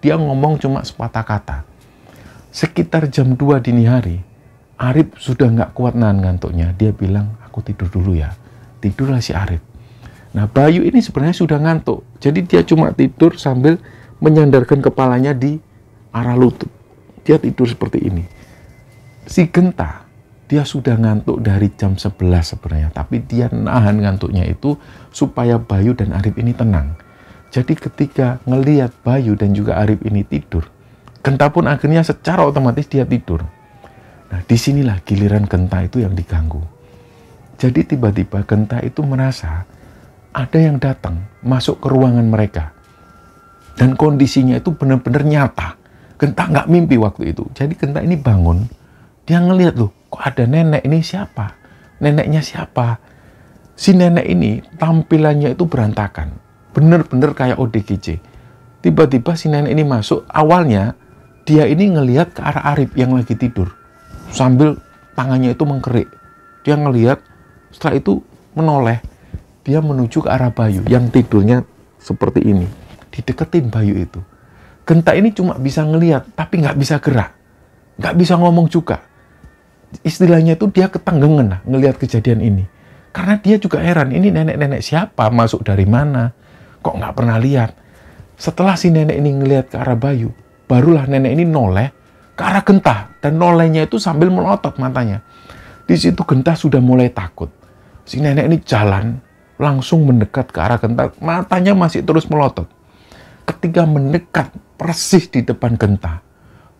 Dia ngomong cuma sepatah kata. Sekitar jam 2 dini hari, Arif sudah nggak kuat nahan ngantuknya. Dia bilang, aku tidur dulu ya. Tidurlah si Arif. Nah, Bayu ini sebenarnya sudah ngantuk. Jadi dia cuma tidur sambil menyandarkan kepalanya di arah lutut. Dia tidur seperti ini. Si Genta, dia sudah ngantuk dari jam 11 sebenarnya. Tapi dia nahan ngantuknya itu supaya Bayu dan Arif ini tenang. Jadi ketika ngelihat Bayu dan juga Arif ini tidur, Genta pun akhirnya secara otomatis dia tidur. Nah, disinilah giliran Genta itu yang diganggu. Jadi tiba-tiba Genta itu merasa ada yang datang masuk ke ruangan mereka. Dan kondisinya itu benar-benar nyata. Genta nggak mimpi waktu itu. Jadi Genta ini bangun, dia ngelihat loh, kok ada nenek, ini siapa? Neneknya siapa? Si nenek ini tampilannya itu berantakan. Bener-bener kayak ODGJ. Tiba-tiba si nenek ini masuk, awalnya dia ini ngelihat ke arah Arif yang lagi tidur. Sambil tangannya itu mengkerik. Dia ngelihat, setelah itu menoleh. Dia menuju ke arah Bayu yang tidurnya seperti ini. Dideketin Bayu itu. Genta ini cuma bisa ngelihat, tapi nggak bisa gerak. Nggak bisa ngomong juga. Istilahnya itu dia ketanggengan lah ngelihat kejadian ini. Karena dia juga heran, ini nenek-nenek siapa, masuk dari mana, kok nggak pernah lihat. Setelah si nenek ini ngelihat ke arah Bayu, barulah nenek ini noleh ke arah Genta. Dan nolehnya itu sambil melotot matanya. Di situ Genta sudah mulai takut. Si nenek ini jalan, langsung mendekat ke arah Genta. Matanya masih terus melotot. Ketika mendekat persis di depan Genta,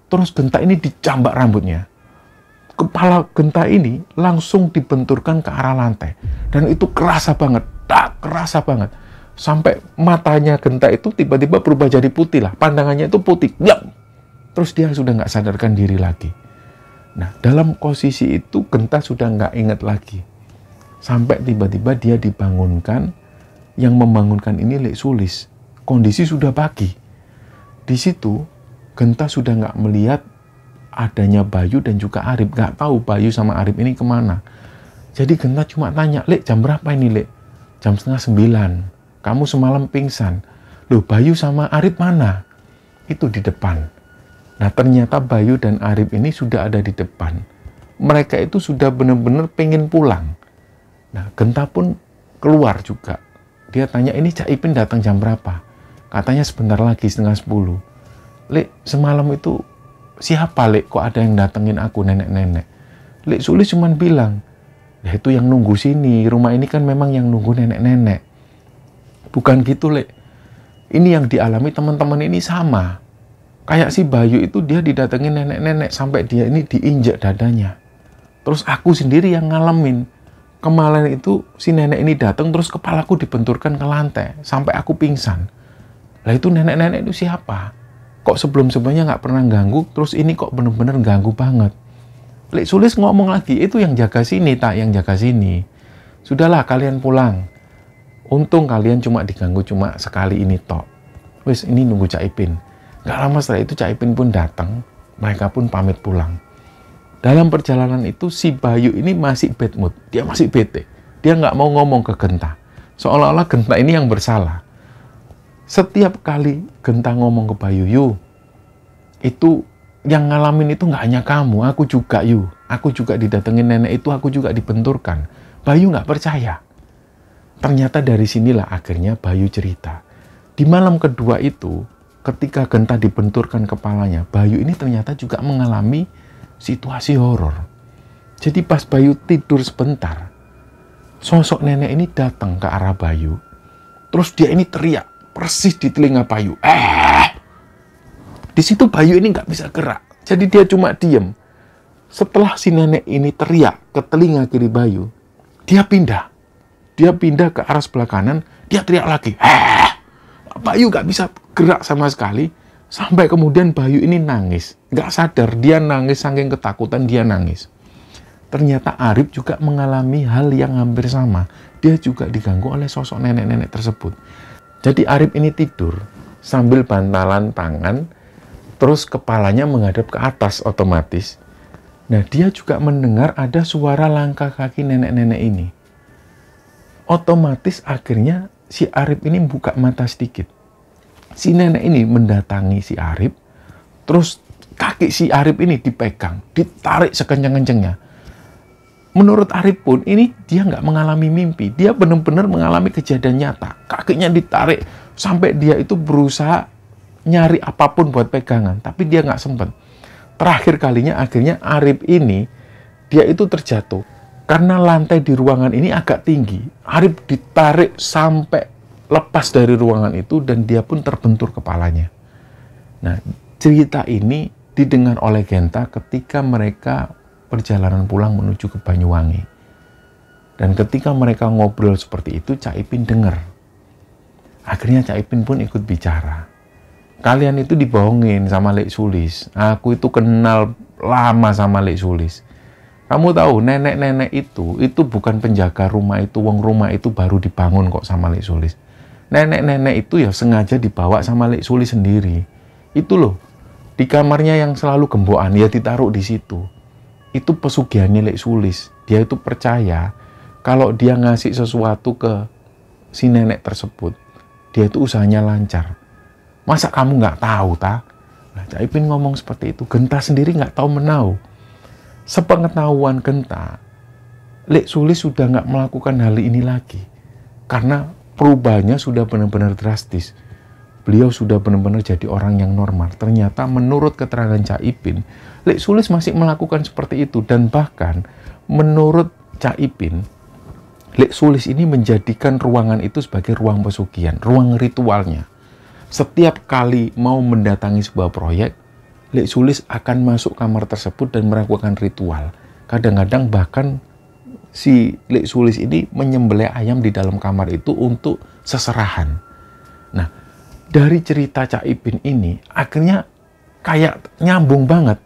terus Genta ini dicambak rambutnya. Kepala Genta ini langsung dibenturkan ke arah lantai. Dan itu kerasa banget, kerasa banget. Sampai matanya Genta itu tiba-tiba berubah jadi putih lah. Pandangannya itu putih. Terus dia sudah nggak sadarkan diri lagi. Nah, dalam posisi itu Genta sudah nggak ingat lagi. Sampai tiba-tiba dia dibangunkan. Yang membangunkan ini Lek Sulis. Kondisi sudah pagi. Di situ Genta sudah nggak melihat adanya Bayu dan juga Arif. Nggak tahu Bayu sama Arif ini kemana. Jadi Genta cuma tanya, Lek, jam berapa ini, Lek? Jam 8:30. Kamu semalam pingsan. Loh, Bayu sama Arif mana? Itu di depan. Nah, ternyata Bayu dan Arif ini sudah ada di depan. Mereka itu sudah benar-benar pengen pulang. Nah, Genta pun keluar juga. Dia tanya, ini Cak Ipin datang jam berapa? Katanya sebentar lagi, 9:30. Lek, semalam itu siapa, Lek? Kok ada yang datengin aku, nenek-nenek? Lek Sulis cuman bilang, ya itu yang nunggu sini. Rumah ini kan memang yang nunggu nenek-nenek. Bukan gitu, Lek. Ini yang dialami teman-teman ini sama. Kayak si Bayu itu dia didatengin nenek-nenek sampai dia ini diinjak dadanya. Terus aku sendiri yang ngalamin. Kemarin itu si nenek ini datang terus kepalaku dibenturkan ke lantai sampai aku pingsan. Lah itu nenek-nenek itu siapa? Kok sebelum-sebelumnya nggak pernah ganggu, terus ini kok bener-bener ganggu banget. Lek Sulis ngomong lagi, itu yang jaga sini, tak yang jaga sini. Sudahlah, kalian pulang. Untung kalian cuma diganggu cuma sekali ini tok. Wis, ini nunggu Cak Ipin. Gak lama setelah itu Cak Ipin pun datang, mereka pun pamit pulang. Dalam perjalanan itu si Bayu ini masih bad mood, dia masih bete. Dia nggak mau ngomong ke Genta. Seolah-olah Genta ini yang bersalah. Setiap kali Genta ngomong ke Bayu, Yu, itu yang ngalamin itu nggak hanya kamu, aku juga, Yu. Aku juga didatengin nenek itu, aku juga dibenturkan. Bayu nggak percaya. Ternyata dari sinilah akhirnya Bayu cerita. Di malam kedua itu, ketika Genta dibenturkan kepalanya, Bayu ini ternyata juga mengalami situasi horor. Jadi pas Bayu tidur sebentar, sosok nenek ini datang ke arah Bayu. Terus dia ini teriak persis di telinga Bayu. Di situ Bayu ini nggak bisa gerak. Jadi dia cuma diem. Setelah si nenek ini teriak ke telinga kiri Bayu, dia pindah. Dia pindah ke arah sebelah kanan, dia teriak lagi. Bayu nggak bisa gerak sama sekali. Sampai kemudian Bayu ini nangis. Nggak sadar, dia nangis saking ketakutan, dia nangis. Ternyata Arif juga mengalami hal yang hampir sama. Dia juga diganggu oleh sosok nenek-nenek tersebut. Jadi Arif ini tidur sambil bantalan tangan, terus kepalanya menghadap ke atas otomatis. Nah, dia juga mendengar ada suara langkah kaki nenek-nenek ini. Otomatis akhirnya si Arif ini buka mata sedikit. Si nenek ini mendatangi si Arif, terus kaki si Arif ini dipegang, ditarik sekencang-kencangnya. Menurut Arif pun ini dia nggak mengalami mimpi, dia benar-benar mengalami kejadian nyata. Kakinya ditarik sampai dia itu berusaha nyari apapun buat pegangan, tapi dia nggak sempat. Terakhir kalinya akhirnya Arif ini dia itu terjatuh karena lantai di ruangan ini agak tinggi. Arif ditarik sampai lepas dari ruangan itu dan dia pun terbentur kepalanya. Nah, cerita ini didengar oleh Genta ketika mereka perjalanan pulang menuju ke Banyuwangi. Dan ketika mereka ngobrol seperti itu, Cak Ipin dengar. Akhirnya Cak Ipin pun ikut bicara. Kalian itu dibohongin sama Lek Sulis. Aku itu kenal lama sama Lek Sulis. Kamu tahu, nenek-nenek itu bukan penjaga rumah itu, wong rumah itu baru dibangun kok sama Lek Sulis. Nenek-nenek itu ya sengaja dibawa sama Lek Sulis sendiri. Itu loh, di kamarnya yang selalu gembokan, ya ditaruh di situ. Itu pesugihannya Lek Sulis. Dia itu percaya kalau dia ngasih sesuatu ke si nenek tersebut, dia itu usahanya lancar. Masa kamu nggak tahu, ta? Nah, Cak Ipin ngomong seperti itu. Genta sendiri nggak tahu menau. Sepengetahuan Genta, Lek Sulis sudah nggak melakukan hal ini lagi. Karena perubahannya sudah benar-benar drastis. Beliau sudah benar-benar jadi orang yang normal. Ternyata menurut keterangan Cak Ipin, Lek Sulis masih melakukan seperti itu. Dan bahkan menurut Cak Ipin, Lek Sulis ini menjadikan ruangan itu sebagai ruang pesugihan, ruang ritualnya. Setiap kali mau mendatangi sebuah proyek, Lek Sulis akan masuk kamar tersebut dan melakukan ritual. Kadang-kadang bahkan si Lek Sulis ini menyembelih ayam di dalam kamar itu untuk seserahan. Nah, dari cerita Cak Ipin ini, akhirnya kayak nyambung banget.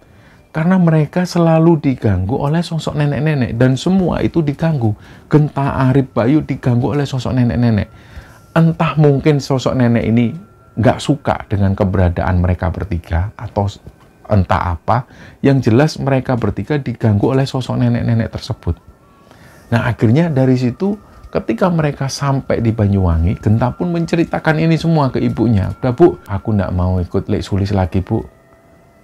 Karena mereka selalu diganggu oleh sosok nenek-nenek. Dan semua itu diganggu. Genta, Arif, Bayu diganggu oleh sosok nenek-nenek. Entah mungkin sosok nenek ini nggak suka dengan keberadaan mereka bertiga. Atau entah apa. Yang jelas mereka bertiga diganggu oleh sosok nenek-nenek tersebut. Nah, akhirnya dari situ ketika mereka sampai di Banyuwangi, Genta pun menceritakan ini semua ke ibunya. Udah bu, aku nggak mau ikut Lek Sulis lagi bu.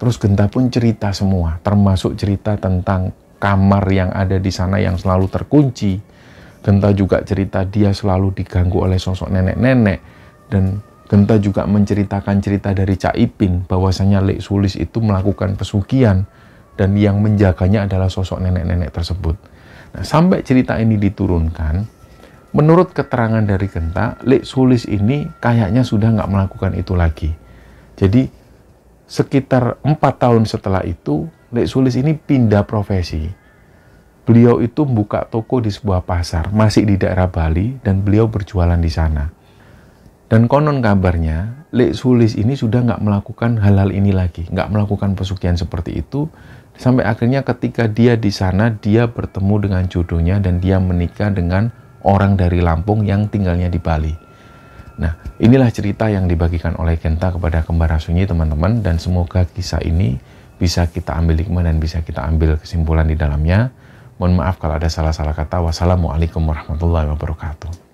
Terus Genta pun cerita semua, termasuk cerita tentang kamar yang ada di sana yang selalu terkunci. Genta juga cerita dia selalu diganggu oleh sosok nenek-nenek. Dan Genta juga menceritakan cerita dari Cak Ipin, bahwasanya Lek Sulis itu melakukan pesugihan. Dan yang menjaganya adalah sosok nenek-nenek tersebut. Nah, sampai cerita ini diturunkan, menurut keterangan dari Genta, Lek Sulis ini kayaknya sudah nggak melakukan itu lagi. Jadi, sekitar 4 tahun setelah itu, Lek Sulis ini pindah profesi. Beliau itu buka toko di sebuah pasar, masih di daerah Bali, dan beliau berjualan di sana. Dan konon kabarnya, Lek Sulis ini sudah nggak melakukan hal-hal ini lagi, nggak melakukan pesugihan seperti itu, sampai akhirnya ketika dia di sana, dia bertemu dengan jodohnya dan dia menikah dengan orang dari Lampung yang tinggalnya di Bali. Nah, inilah cerita yang dibagikan oleh Genta kepada Kembara Sunyi, teman-teman, dan semoga kisah ini bisa kita ambil hikmah dan bisa kita ambil kesimpulan di dalamnya. Mohon maaf kalau ada salah-salah kata. Wassalamualaikum warahmatullahi wabarakatuh.